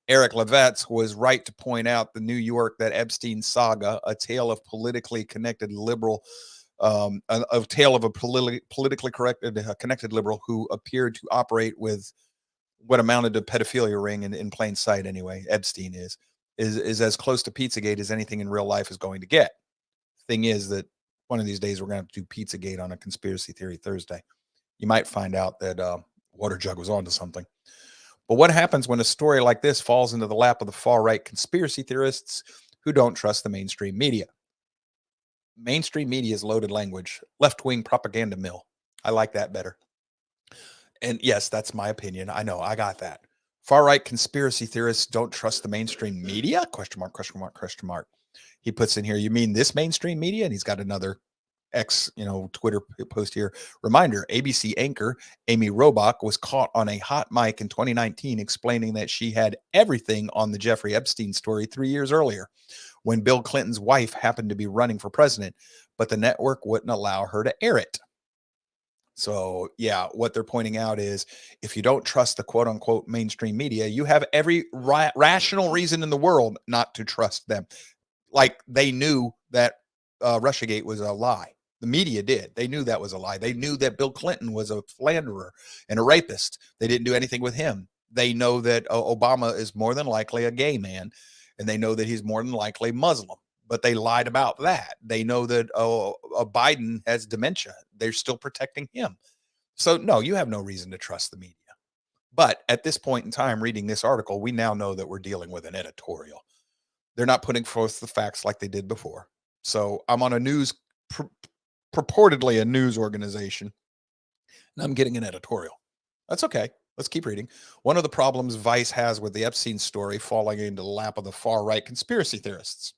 Eric Levetz was right to point out the New York that Epstein saga, a tale of politically connected liberal, a tale of a politically connected liberal who appeared to operate with what amounted to pedophilia ring in plain sight anyway. Epstein is as close to Pizzagate as anything in real life is going to get. Thing is that one of these days we're going to have to do Pizzagate on a Conspiracy Theory Thursday. You might find out that Water Jug was onto something. But what happens when a story like this falls into the lap of the far-right conspiracy theorists who don't trust the mainstream media? Mainstream media is loaded language. Left-wing propaganda mill. I like that better. And yes, that's my opinion. I know, I got that. Far-right conspiracy theorists don't trust the mainstream media? Question mark, question mark, question mark. He puts in here, you mean this mainstream media? And he's got another X, Twitter post here. Reminder, ABC anchor Amy Robach was caught on a hot mic in 2019 explaining that she had everything on the Jeffrey Epstein story 3 years earlier when Bill Clinton's wife happened to be running for president, but the network wouldn't allow her to air it. So, yeah, what they're pointing out is if you don't trust the quote unquote mainstream media, you have every rational reason in the world not to trust them. Like they knew that Russiagate was a lie. The media did. They knew that was a lie. They knew that Bill Clinton was a philanderer and a rapist. They didn't do anything with him. They know that Obama is more than likely a gay man, and they know that he's more than likely Muslim. But they lied about that. They know that Biden has dementia. They're still protecting him. So, no, you have no reason to trust the media. But at this point in time, reading this article, we now know that we're dealing with an editorial. They're not putting forth the facts like they did before. So I'm on a purportedly a news organization, and I'm getting an editorial. That's okay. Let's keep reading. One of the problems Vice has with the Epstein story falling into the lap of the far-right conspiracy theorists.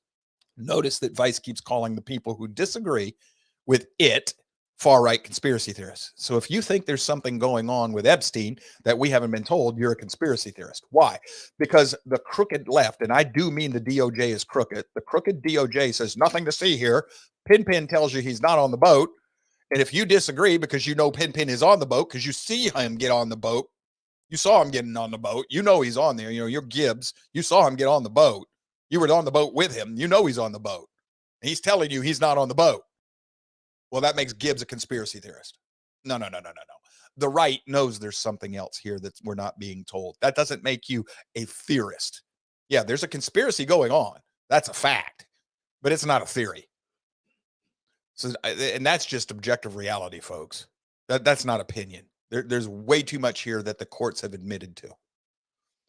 Notice that Vice keeps calling the people who disagree with it far-right conspiracy theorists. So if you think there's something going on with Epstein that we haven't been told, you're a conspiracy theorist. Why? Because the crooked left, and I do mean the DOJ is crooked, the crooked DOJ says nothing to see here. Pinpin tells you he's not on the boat. And if you disagree because you know Pinpin is on the boat, because you see him get on the boat, you saw him getting on the boat, you know he's on there, you're Gibbs, you saw him get on the boat, you were on the boat with him, you know he's on the boat. And he's telling you he's not on the boat. Well, that makes Gibbs a conspiracy theorist. No. The right knows there's something else here that we're not being told. That doesn't make you a theorist. Yeah, there's a conspiracy going on. That's a fact, but it's not a theory. So, and that's just objective reality, folks. That's not opinion. There's way too much here that the courts have admitted to. It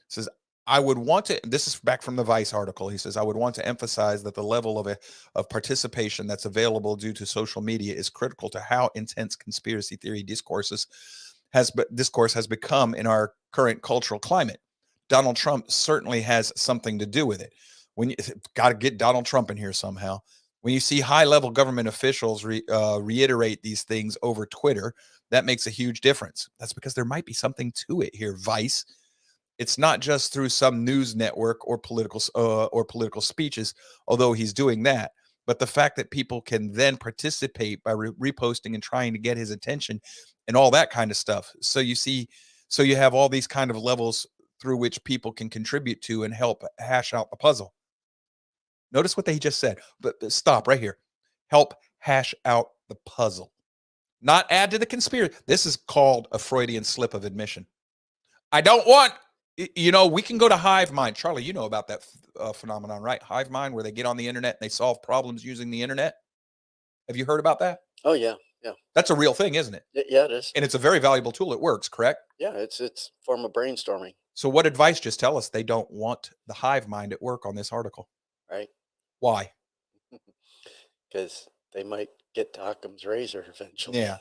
says, I would want to, this is back from the Vice article. He says, I would want to emphasize that the level of participation that's available due to social media is critical to how intense conspiracy theory discourse has become in our current cultural climate. Donald Trump certainly has something to do with it. When you got to get Donald Trump in here somehow. When you see high-level government officials reiterate these things over Twitter, that makes a huge difference. That's because there might be something to it here, Vice. It's not just through some news network or political speeches, although he's doing that. But the fact that people can then participate by reposting and trying to get his attention and all that kind of stuff. So you have all these kind of levels through which people can contribute to and help hash out the puzzle. Notice what they just said, but stop right here. Help hash out the puzzle, not add to the conspiracy. This is called a Freudian slip of admission. I don't want, we can go to Hive Mind. Charlie, you know about that phenomenon, right? Hive Mind, where they get on the internet and they solve problems using the internet. Have you heard about that? Oh, yeah. Yeah. That's a real thing, isn't it? Yeah, it is. And it's a very valuable tool. It works, correct? Yeah, it's a form of brainstorming. So what advice just tell us they don't want the Hive Mind at work on this article? Right. Why? Because they might get to Occam's razor eventually. Yeah.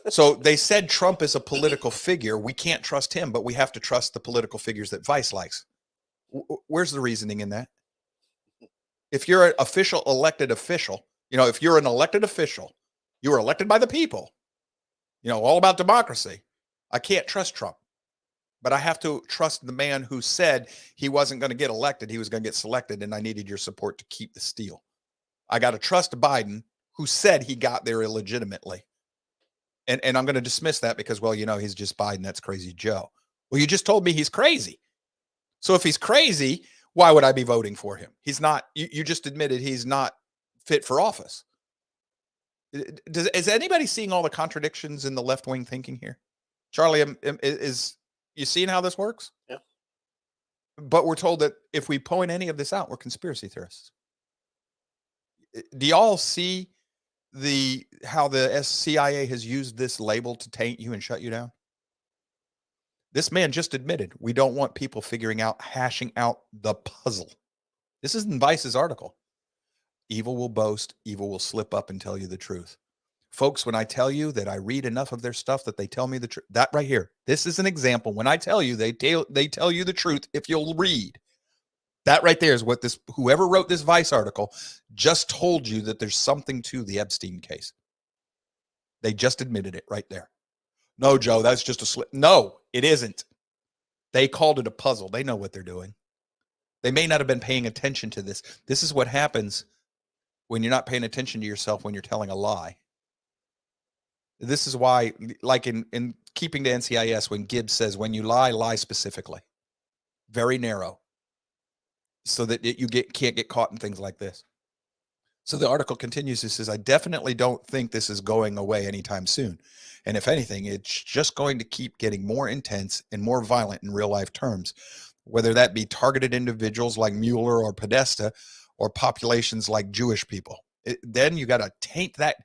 So they said Trump is a political figure. We can't trust him, but we have to trust the political figures that Vice likes. Where's the reasoning in that? If you're an elected official, if you're an elected official, you were elected by the people, all about democracy. I can't trust Trump, but I have to trust the man who said he wasn't going to get elected. He was going to get selected, and I needed your support to keep the steal. I got to trust Biden, who said he got there illegitimately. And I'm going to dismiss that because, he's just Biden. That's crazy Joe. Well, you just told me he's crazy. So if he's crazy, why would I be voting for him? He's not, you just admitted he's not fit for office. Is anybody seeing all the contradictions in the left-wing thinking here? Charlie, is you seeing how this works? Yeah. But we're told that if we point any of this out, we're conspiracy theorists. Do y'all see how the CIA has used this label to taint you and shut you down? This man just admitted we don't want people hashing out the puzzle. This is in Vice's article. Evil will boast, evil will slip up and tell you the truth. Folks, when I tell you that I read enough of their stuff that they tell me the truth, that right here, this is an example. When I tell you they tell you the truth if you'll read. That right there is what whoever wrote this Vice article just told you, that there's something to the Epstein case. They just admitted it right there. No, Joe, that's just a slip. No, it isn't. They called it a puzzle. They know what they're doing. They may not have been paying attention to this. This is what happens when you're not paying attention to yourself when you're telling a lie. This is why, like in keeping to NCIS, when Gibbs says, when you lie specifically. Very narrow. So that you can't get caught in things like this. So the article continues. It says, I definitely don't think this is going away anytime soon. And if anything, it's just going to keep getting more intense and more violent in real life terms, whether that be targeted individuals like Mueller or Podesta or populations like Jewish people. Then you got to taint that.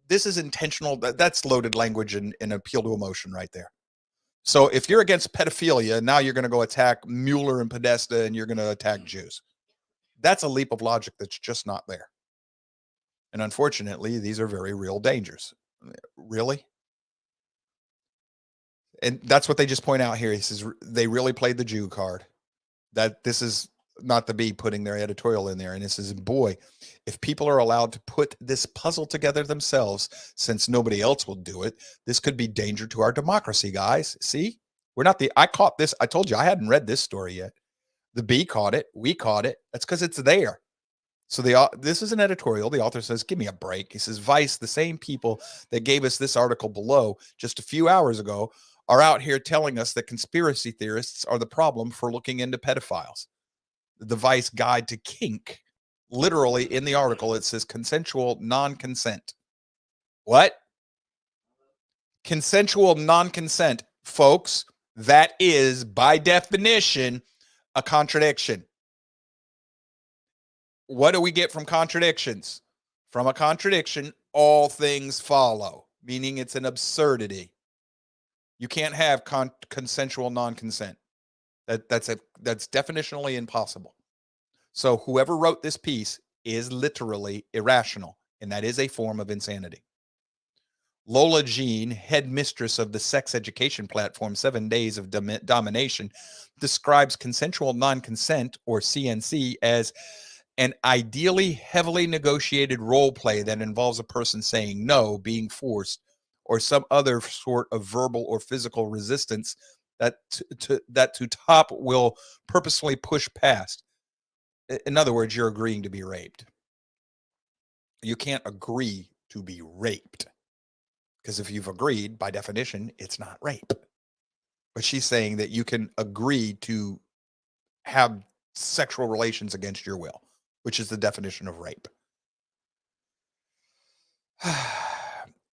this is intentional. That's loaded language and appeal to emotion right there. So if you're against pedophilia, now you're going to go attack Mueller and Podesta and you're going to attack Jews. That's a leap of logic that's just not there. And unfortunately, these are very real dangers. Really? And that's what they just point out here. He says they really played the Jew card. That this is not the Bee putting their editorial in there. And this is, boy, if people are allowed to put this puzzle together themselves, since nobody else will do it, this could be danger to our democracy, guys. See, we're not I caught this. I told you I hadn't read this story yet. The Bee caught it. We caught it. That's because it's there. So this is an editorial. The author says, give me a break. He says, Vice, the same people that gave us this article below just a few hours ago, are out here telling us that conspiracy theorists are the problem for looking into pedophiles. The Vice Guide to Kink, literally in the article, it says consensual non-consent. What? Consensual non-consent, folks, that is, by definition, a contradiction. What do we get from contradictions? From a contradiction, all things follow, meaning it's an absurdity. You can't have consensual non-consent. That's definitionally impossible. So whoever wrote this piece is literally irrational, and that is a form of insanity. Lola Jean, headmistress of the sex education platform 7 Days of Domination, describes consensual non-consent, or CNC, as an ideally heavily negotiated role play that involves a person saying no, being forced, or some other sort of verbal or physical resistance that to top will purposefully push past. In other words, you're agreeing to be raped. You can't agree to be raped, because if you've agreed, by definition, it's not rape. But she's saying that you can agree to have sexual relations against your will, which is the definition of rape.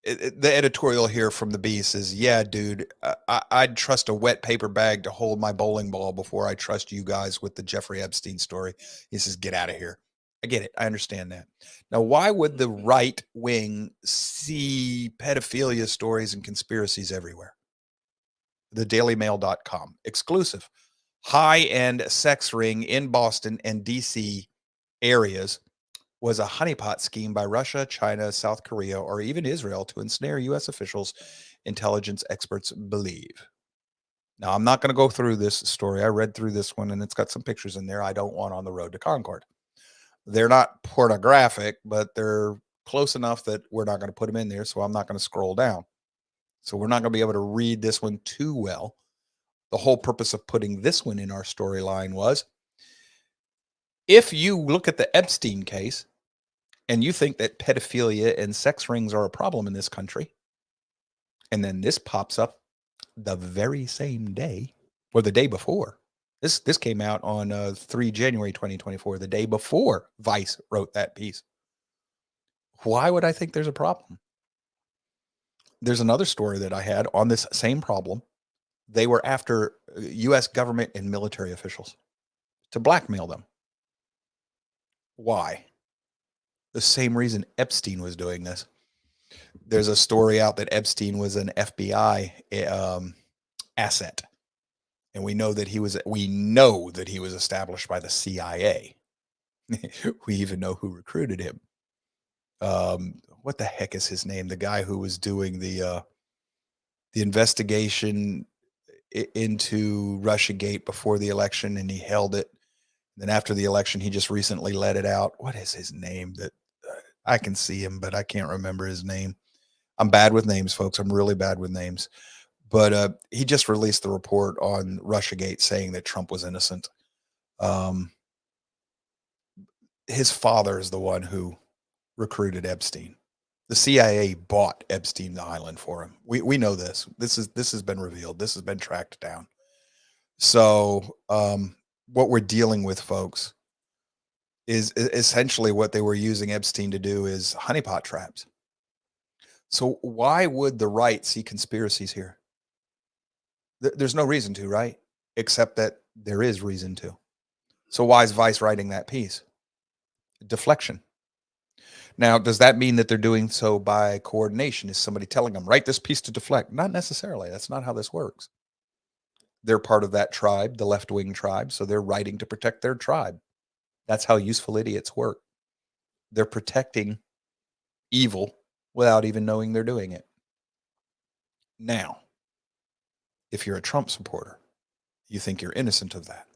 The editorial here from the Bee says, yeah, dude, I'd trust a wet paper bag to hold my bowling ball before I trust you guys with the Jeffrey Epstein story. He says, get out of here. I get it. I understand that. Now, why would the right wing see pedophilia stories and conspiracies everywhere? TheDailyMail.com. Exclusive. High-end sex ring in Boston and D.C. areas was a honeypot scheme by Russia, China, South Korea, or even Israel to ensnare U.S. officials, intelligence experts believe. Now, I'm not going to go through this story. I read through this one, and it's got some pictures in there I don't want on the road to Concord. They're not pornographic, but they're close enough that we're not going to put them in there, so I'm not going to scroll down. So we're not going to be able to read this one too well. The whole purpose of putting this one in our storyline was, if you look at the Epstein case and you think that pedophilia and sex rings are a problem in this country, and then this pops up the very same day or the day before. This came out on 3 January 2024, the day before Vice wrote that piece. Why would I think there's a problem? There's another story that I had on this same problem. They were after U.S. government and military officials to blackmail them. Why? The same reason Epstein was doing this. There's a story out that Epstein was an FBI asset, and we know that he was established by the CIA. We even know who recruited him. What the heck is his name? The guy who was doing the investigation into Russiagate before the election, and he held it. Then after the election, he just recently let it out. What is his name? That I can see him, but I can't remember his name. I'm bad with names, folks. I'm really bad with names. But he just released the report on Russiagate saying that Trump was innocent. His father is the one who recruited Epstein. The CIA bought Epstein the island for him. We know this. This has been revealed. This has been tracked down. So what we're dealing with, folks, is essentially what they were using Epstein to do is honeypot traps. So why would the right see conspiracies here? There's no reason to, right? Except that there is reason to. So why is Vice writing that piece? Deflection. Now, does that mean that they're doing so by coordination? Is somebody telling them, write this piece to deflect? Not necessarily. That's not how this works. They're part of that tribe, the left-wing tribe, so they're writing to protect their tribe. That's how useful idiots work. They're protecting evil without even knowing they're doing it. Now, if you're a Trump supporter, you think you're innocent of that.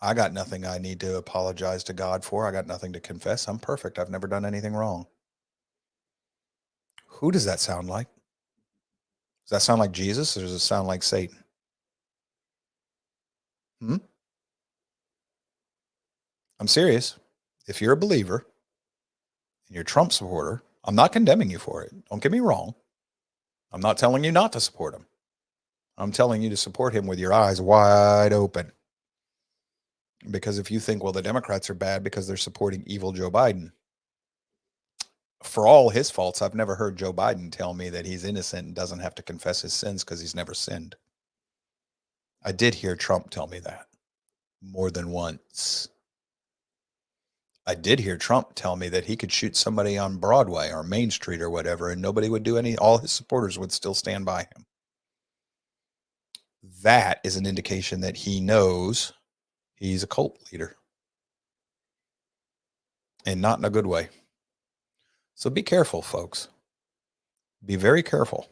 I got nothing I need to apologize to God for. I got nothing to confess. I'm perfect. I've never done anything wrong. Who does that sound like? Does that sound like Jesus, or does it sound like Satan? I'm serious. If you're a believer and you're a Trump supporter, I'm not condemning you for it. Don't get me wrong. I'm not telling you not to support him. I'm telling you to support him with your eyes wide open. Because if you think, well, the Democrats are bad because they're supporting evil Joe Biden, for all his faults, I've never heard Joe Biden tell me that he's innocent and doesn't have to confess his sins because he's never sinned. I did hear Trump tell me that more than once. I did hear Trump tell me that he could shoot somebody on Broadway or Main Street or whatever, and nobody would do any, all his supporters would still stand by him. That is an indication that he knows he's a cult leader. And not in a good way. So be careful, folks. Be very careful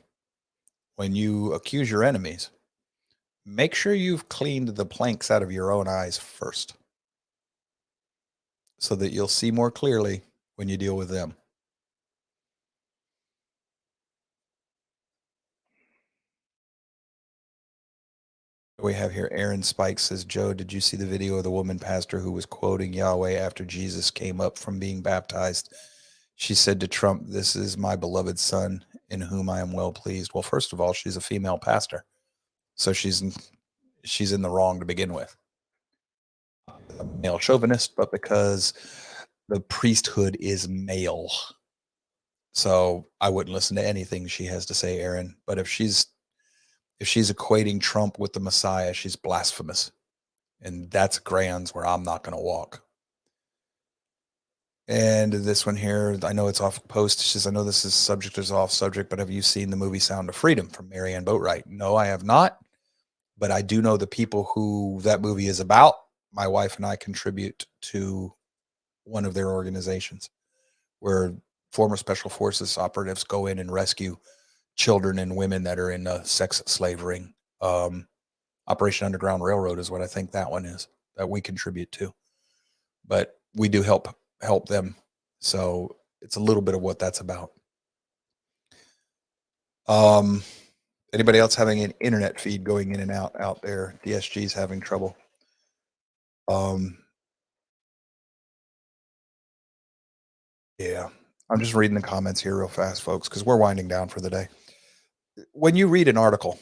when you accuse your enemies. Make sure you've cleaned the planks out of your own eyes first, so that you'll see more clearly when you deal with them. We have here Aaron Spike says, Joe, did you see the video of the woman pastor who was quoting Yahweh after Jesus came up from being baptized? She said to Trump, this is my beloved son in whom I am well pleased. Well, first of all, she's a female pastor, so she's in the wrong to begin with. A male chauvinist, but because the priesthood is male. So I wouldn't listen to anything she has to say, Aaron. But if she's equating Trump with the Messiah, she's blasphemous. And that's grounds where I'm not going to walk. And this one here, I know it's off post. She says, I know this is subject is off subject, but have you seen the movie Sound of Freedom from Marianne Boatwright? No, I have not. But I do know the people who that movie is about. My wife and I contribute to one of their organizations where former special forces operatives go in and rescue children and women that are in sex slavery. Operation Underground Railroad is what I think that one is that we contribute to. But we do help them. So it's a little bit of what that's about. Anybody else having an internet feed going in and out there? DSG's having trouble. Yeah, I'm just reading the comments here real fast, folks, because we're winding down for the day. When you read an article,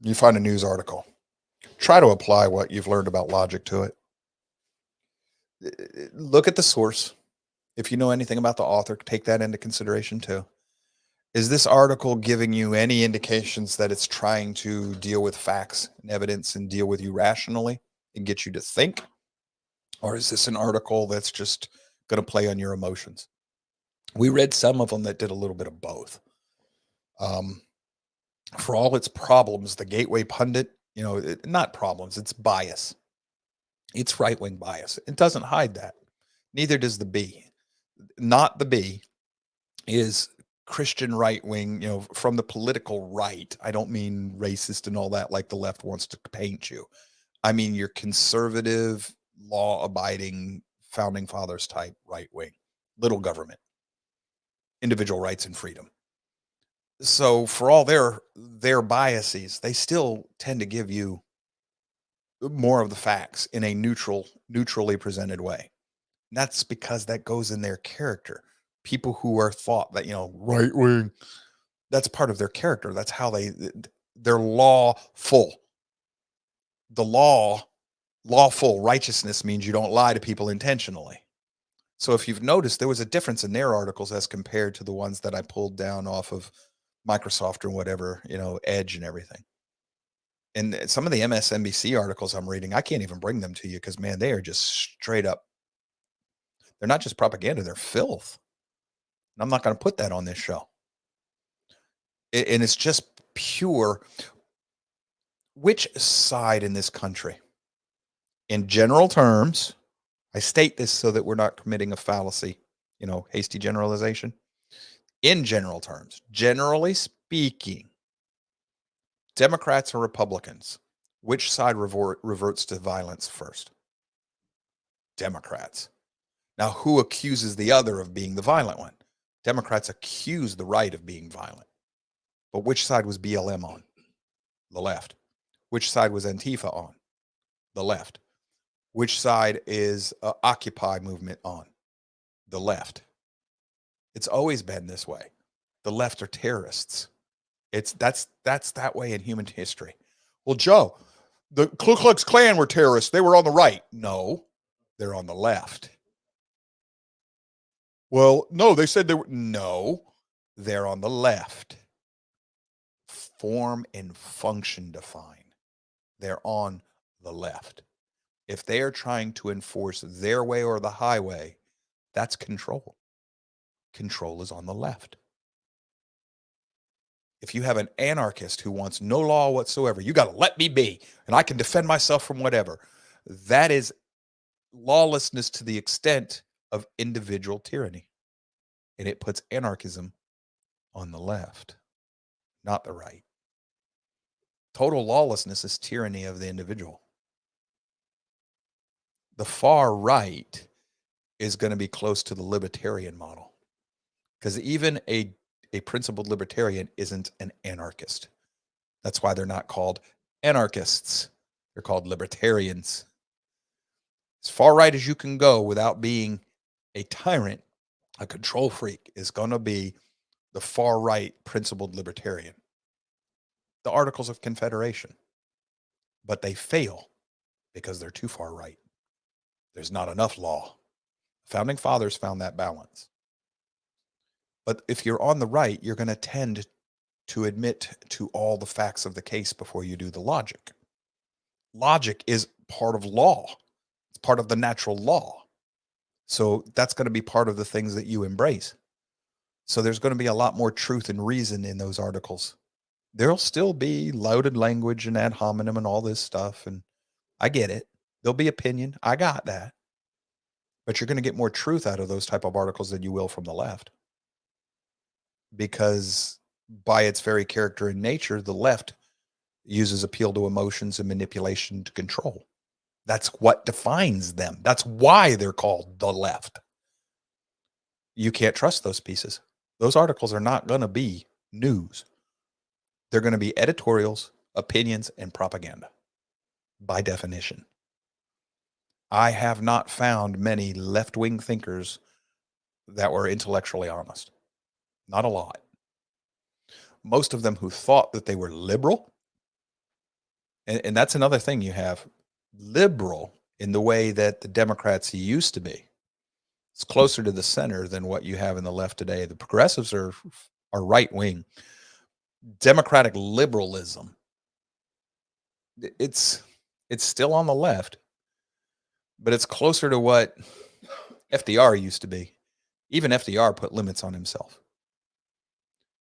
you find a news article, try to apply what you've learned about logic to it. Look at the source. If you know anything about the author, take that into consideration too. Is this article giving you any indications that it's trying to deal with facts and evidence and deal with you rationally and get you to think? Or is this an article that's just going to play on your emotions? We read some of them that did a little bit of both. For all its problems, the Gateway Pundit, not problems, it's bias. It's right-wing bias. It doesn't hide that. Neither does the B. Not the B is Christian right-wing, from the political right. I don't mean racist and all that like the left wants to paint you. I mean your conservative, law-abiding, founding fathers type right-wing, little government, individual rights and freedom. So for all their biases, they still tend to give you more of the facts in a neutrally presented way. And that's because that goes in their character. People who are thought that, right wing, that's part of their character. That's how they're lawful. The lawful righteousness means you don't lie to people intentionally. So if you've noticed, there was a difference in their articles as compared to the ones that I pulled down off of Microsoft or whatever, Edge and everything. And some of the MSNBC articles I'm reading, I can't even bring them to you because, man, they are just straight up. They're not just propaganda, they're filth. And I'm not going to put that on this show. And it's just pure. Which side in this country, in general terms, I state this so that we're not committing a fallacy, hasty generalization. In general terms, generally speaking, Democrats or Republicans, which side reverts to violence first? Democrats. Now, who accuses the other of being the violent one? Democrats accuse the right of being violent. But which side was BLM on? The left. Which side was Antifa on? The left. Which side is Occupy movement on? The left. It's always been this way. The left are terrorists. That's that way in human history. Well, Joe, the Ku Klux Klan were terrorists. They were on the right. No, they're on the left. Well, no, they said they were. No, they're on the left. Form and function define. They're on the left. If they are trying to enforce their way or the highway, that's control. Control is on the left. If you have an anarchist who wants no law whatsoever, you got to let me be, and I can defend myself from whatever. That is lawlessness to the extent of individual tyranny. And it puts anarchism on the left, not the right. Total lawlessness is tyranny of the individual. The far right is going to be close to the libertarian model, because even a principled libertarian isn't an anarchist. That's why they're not called anarchists. They're called libertarians. As far right as you can go without being a tyrant, a control freak, is going to be the far right principled libertarian. The Articles of Confederation. But they fail because they're too far right. There's not enough law. Founding fathers found that balance. But if you're on the right, you're going to tend to admit to all the facts of the case before you do the logic. Logic is part of law. It's part of the natural law. So that's going to be part of the things that you embrace. So there's going to be a lot more truth and reason in those articles. There'll still be loaded language and ad hominem and all this stuff. And I get it. There'll be opinion. I got that. But you're going to get more truth out of those type of articles than you will from the left. Because by its very character and nature, the left uses appeal to emotions and manipulation to control. That's what defines them. That's why they're called the left. You can't trust those pieces. Those articles are not going to be news. They're going to be editorials, opinions, and propaganda, by definition. I have not found many left-wing thinkers that were intellectually honest. Not a lot. Most of them who thought that they were liberal, and that's another thing you have, liberal in the way that the Democrats used to be. It's closer to the center than what you have in the left today. The progressives are right-wing. Democratic liberalism, it's still on the left, but it's closer to what FDR used to be. Even FDR put limits on himself.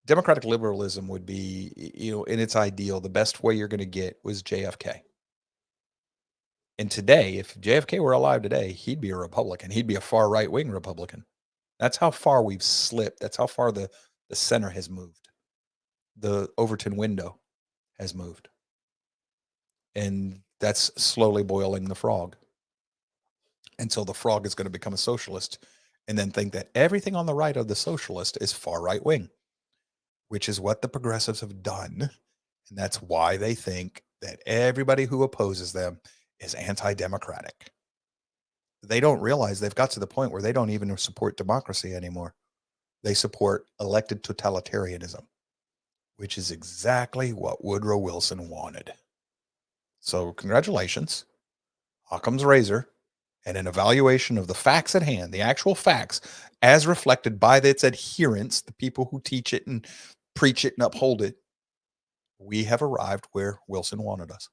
Democratic liberalism would be, in its ideal, the best way you're going to get was JFK. And today, if JFK were alive today, he'd be a Republican. He'd be a far right-wing Republican. That's how far we've slipped. That's how far the center has moved. The Overton window has moved. And that's slowly boiling the frog. And so the frog is going to become a socialist and then think that everything on the right of the socialist is far right-wing, which is what the progressives have done. And that's why they think that everybody who opposes them is anti-democratic. They don't realize they've got to the point where they don't even support democracy anymore. They support elected totalitarianism, which is exactly what Woodrow Wilson wanted. So congratulations, Occam's razor, and an evaluation of the facts at hand, the actual facts, as reflected by its adherents, the people who teach it and preach it and uphold it, we have arrived where Wilson wanted us.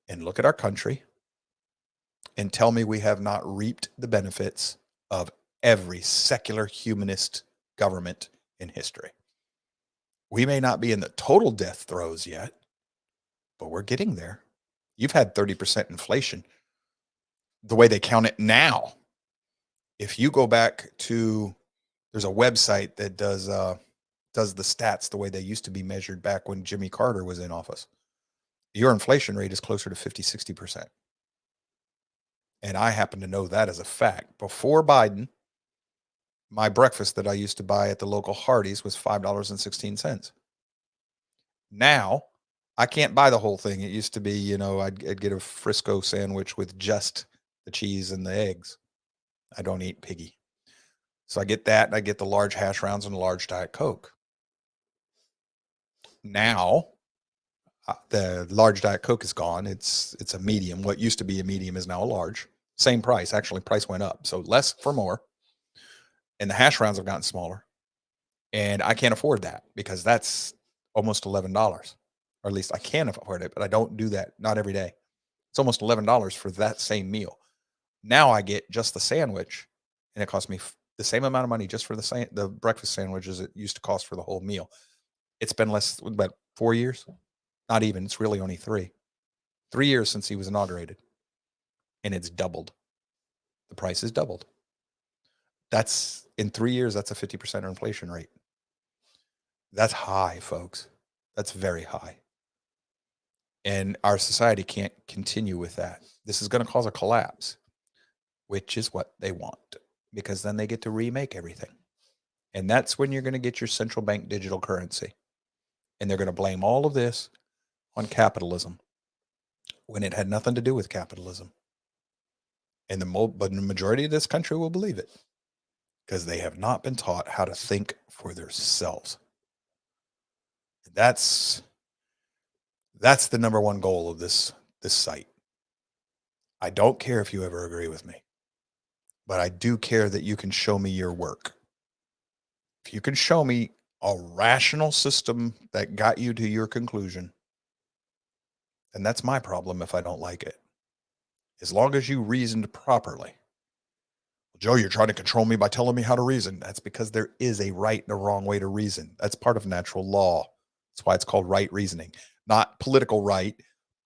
And look at our country and tell me we have not reaped the benefits of every secular humanist government in history. We may not be in the total death throes yet, but we're getting there. You've had 30% inflation. The way they count it now, if you go back to, there's a website that does the stats the way they used to be measured back when Jimmy Carter was in office. Your inflation rate is closer to 50, 60%. And I happen to know that as a fact. Before Biden, my breakfast that I used to buy at the local Hardee's was $5.16. Now, I can't buy the whole thing. It used to be, I'd get a Frisco sandwich with just the cheese and the eggs. I don't eat piggy. So I get that, and I get the large hash browns and a large Diet Coke. Now, the large Diet Coke is gone. It's a medium. What used to be a medium is now a large. Same price. Actually, price went up. So less for more. And the hash browns have gotten smaller. And I can't afford that because that's almost $11. Or at least I can afford it, but I don't do that. Not every day. It's almost $11 for that same meal. Now I get just the sandwich, and it costs me the same amount of money just for the breakfast sandwich as it used to cost for the whole meal. It's been less, about 4 years. Not even. It's really only 3. 3 years since he was inaugurated. And it's doubled. The price is doubled. That's, in 3 years, that's a 50% inflation rate. That's high, folks. That's very high. And our society can't continue with that. This is going to cause a collapse, which is what they want, because then they get to remake everything. And that's when you're going to get your central bank digital currency. And they're going to blame all of this on capitalism when it had nothing to do with capitalism. And but the majority of this country will believe it because they have not been taught how to think for themselves. That's the number one goal of this site. I don't care if you ever agree with me, but I do care that you can show me your work. If you can show me a rational system that got you to your conclusion, then that's my problem if I don't like it. As long as you reasoned properly. Joe, you're trying to control me by telling me how to reason. That's because there is a right and a wrong way to reason. That's part of natural law. That's why it's called right reasoning, not political right,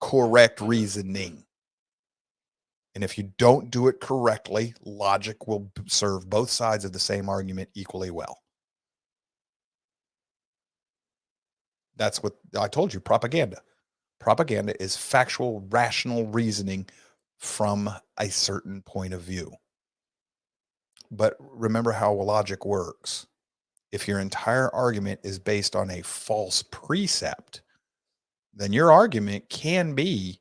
correct reasoning. And if you don't do it correctly, logic will serve both sides of the same argument equally well. That's what I told you, propaganda. Propaganda is factual, rational reasoning from a certain point of view. But remember how logic works. If your entire argument is based on a false precept, then your argument can be,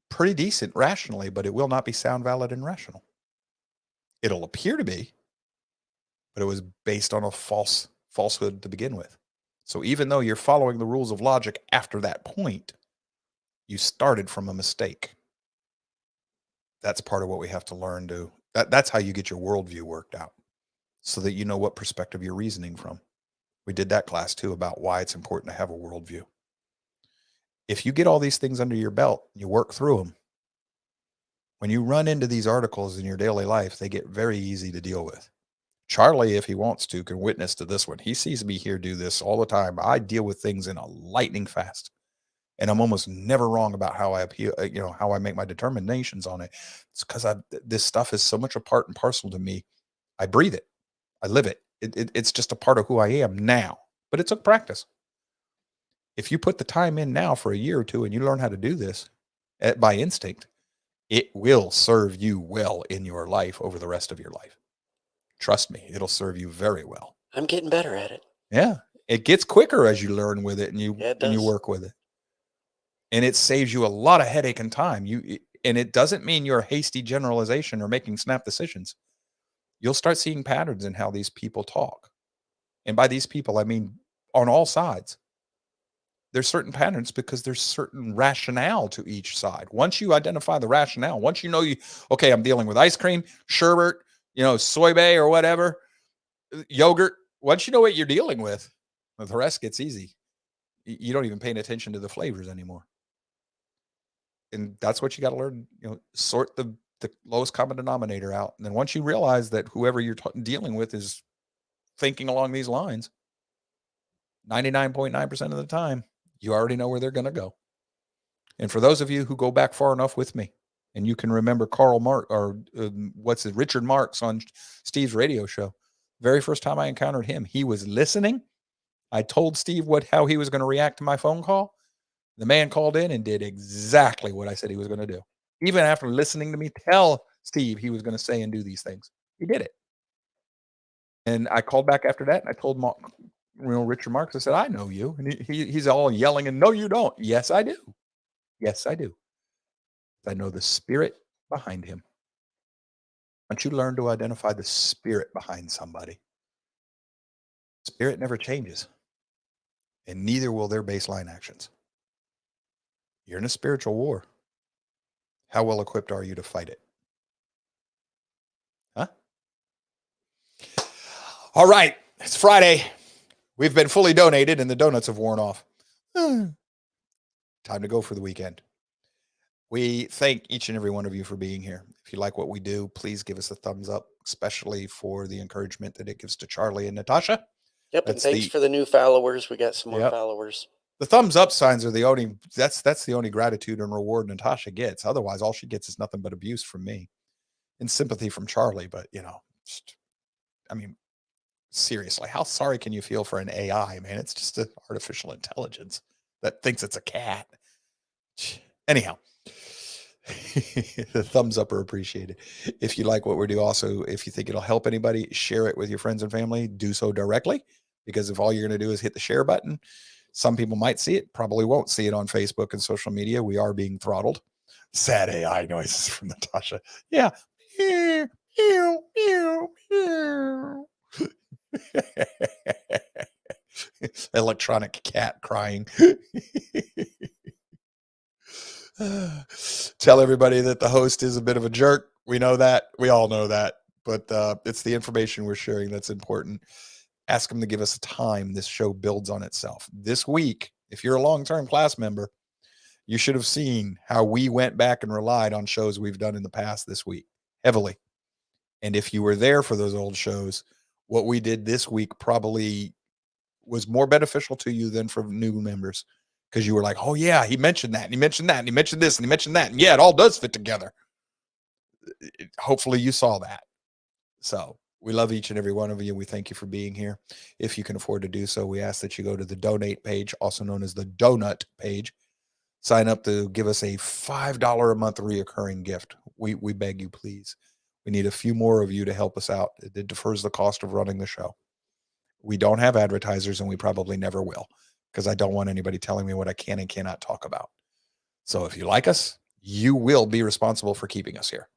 pretty decent rationally, but it will not be sound, valid, and rational. It'll appear to be, but it was based on a falsehood to begin with. So even though you're following the rules of logic after that point, you started from a mistake. That's part of what we have to learn to. That's how you get your worldview worked out, so that you know what perspective you're reasoning from. We did that class too about why it's important to have a worldview. If you get all these things under your belt, you work through them. When you run into these articles in your daily life, they get very easy to deal with. Charlie, if he wants to, can witness to this one. He sees me here do this all the time. I deal with things in a lightning fast. And I'm almost never wrong about how I appeal, how I make my determinations on it. It's because this stuff is so much a part and parcel to me. I breathe it. I live it. It's just a part of who I am now. But it took practice. If you put the time in now for a year or two and you learn how to do this by instinct, it will serve you well in your life over the rest of your life. Trust me, it'll serve you very well. I'm getting better at it. Yeah. It gets quicker as you learn with it and you work with it. And it saves you a lot of headache and time. And it doesn't mean you're a hasty generalization or making snap decisions. You'll start seeing patterns in how these people talk. And by these people, I mean on all sides. There's certain patterns because there's certain rationale to each side. Once you identify the rationale, once you know okay, I'm dealing with ice cream, sherbet, soy bay or whatever, yogurt. Once you know what you're dealing with, the rest gets easy. You don't even pay attention to the flavors anymore. And that's what you got to learn, sort the the lowest common denominator out. And then once you realize that whoever you're dealing with is thinking along these lines, 99.9% of the time, you already know where they're going to go. And for those of you who go back far enough with me, and you can remember Richard Marks on Steve's radio show, very first time I encountered him, he was listening. I told Steve how he was going to react to my phone call. The man called in and did exactly what I said he was going to do. Even after listening to me tell Steve he was going to say and do these things, he did it. And I called back after that, and I told Richard Marks, I said, I know you. And he's all yelling, and no, you don't. Yes, I do. Yes, I do. I know the spirit behind him. Once you learn to identify the spirit behind somebody, spirit never changes, and neither will their baseline actions. You're in a spiritual war. How well equipped are you to fight it? Huh? All right. It's Friday. We've been fully donated, and the donuts have worn off. Time to go for the weekend. We thank each and every one of you for being here. If you like what we do, please give us a thumbs up, especially for the encouragement that it gives to Charlie and Natasha. Yep, and thanks for the new followers. We got some more followers. The thumbs up signs are the only, that's the only gratitude and reward Natasha gets. Otherwise, all she gets is nothing but abuse from me and sympathy from Charlie. But, seriously, how sorry can you feel for an AI, man? It's just an artificial intelligence that thinks it's a cat. Anyhow, the thumbs up are appreciated. If you like what we do, also, if you think it'll help anybody, share it with your friends and family. Do so directly, because if all you're going to do is hit the share button, some people might see it, probably won't see it on Facebook and social media. We are being throttled. Sad AI noises from Natasha. Yeah. Electronic cat crying. Tell everybody that the host is a bit of a jerk. We know that. We all know that. But it's the information we're sharing that's important. Ask them to give us time. This show builds on itself. This week, if you're a long-term class member, you should have seen how we went back and relied on shows we've done in the past this week heavily. And if you were there for those old shows, what we did this week probably was more beneficial to you than for new members, because you were like, oh yeah, he mentioned that, and he mentioned that, and he mentioned this, and he mentioned that, and yeah, it all does fit together. Hopefully you saw that. So we love each and every one of you. We thank you for being here. If you can afford to do so, we ask that you go to the donate page, also known as the donut page. Sign up to give us a $5 a month reoccurring gift. We beg you, please. We need a few more of you to help us out. It defers the cost of running the show. We don't have advertisers, and we probably never will, because I don't want anybody telling me what I can and cannot talk about. So if you like us, you will be responsible for keeping us here.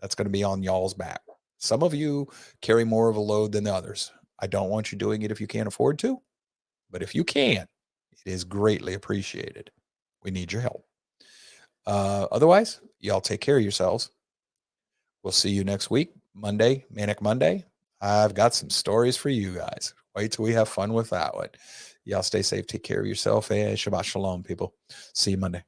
That's going to be on y'all's back. Some of you carry more of a load than others. I don't want you doing it if you can't afford to, but if you can, it is greatly appreciated. We need your help. Otherwise, y'all take care of yourselves. We'll see you next week, Monday, Manic Monday. I've got some stories for you guys. Wait till we have fun with that one. Y'all stay safe, take care of yourself, and Shabbat Shalom, people. See you Monday.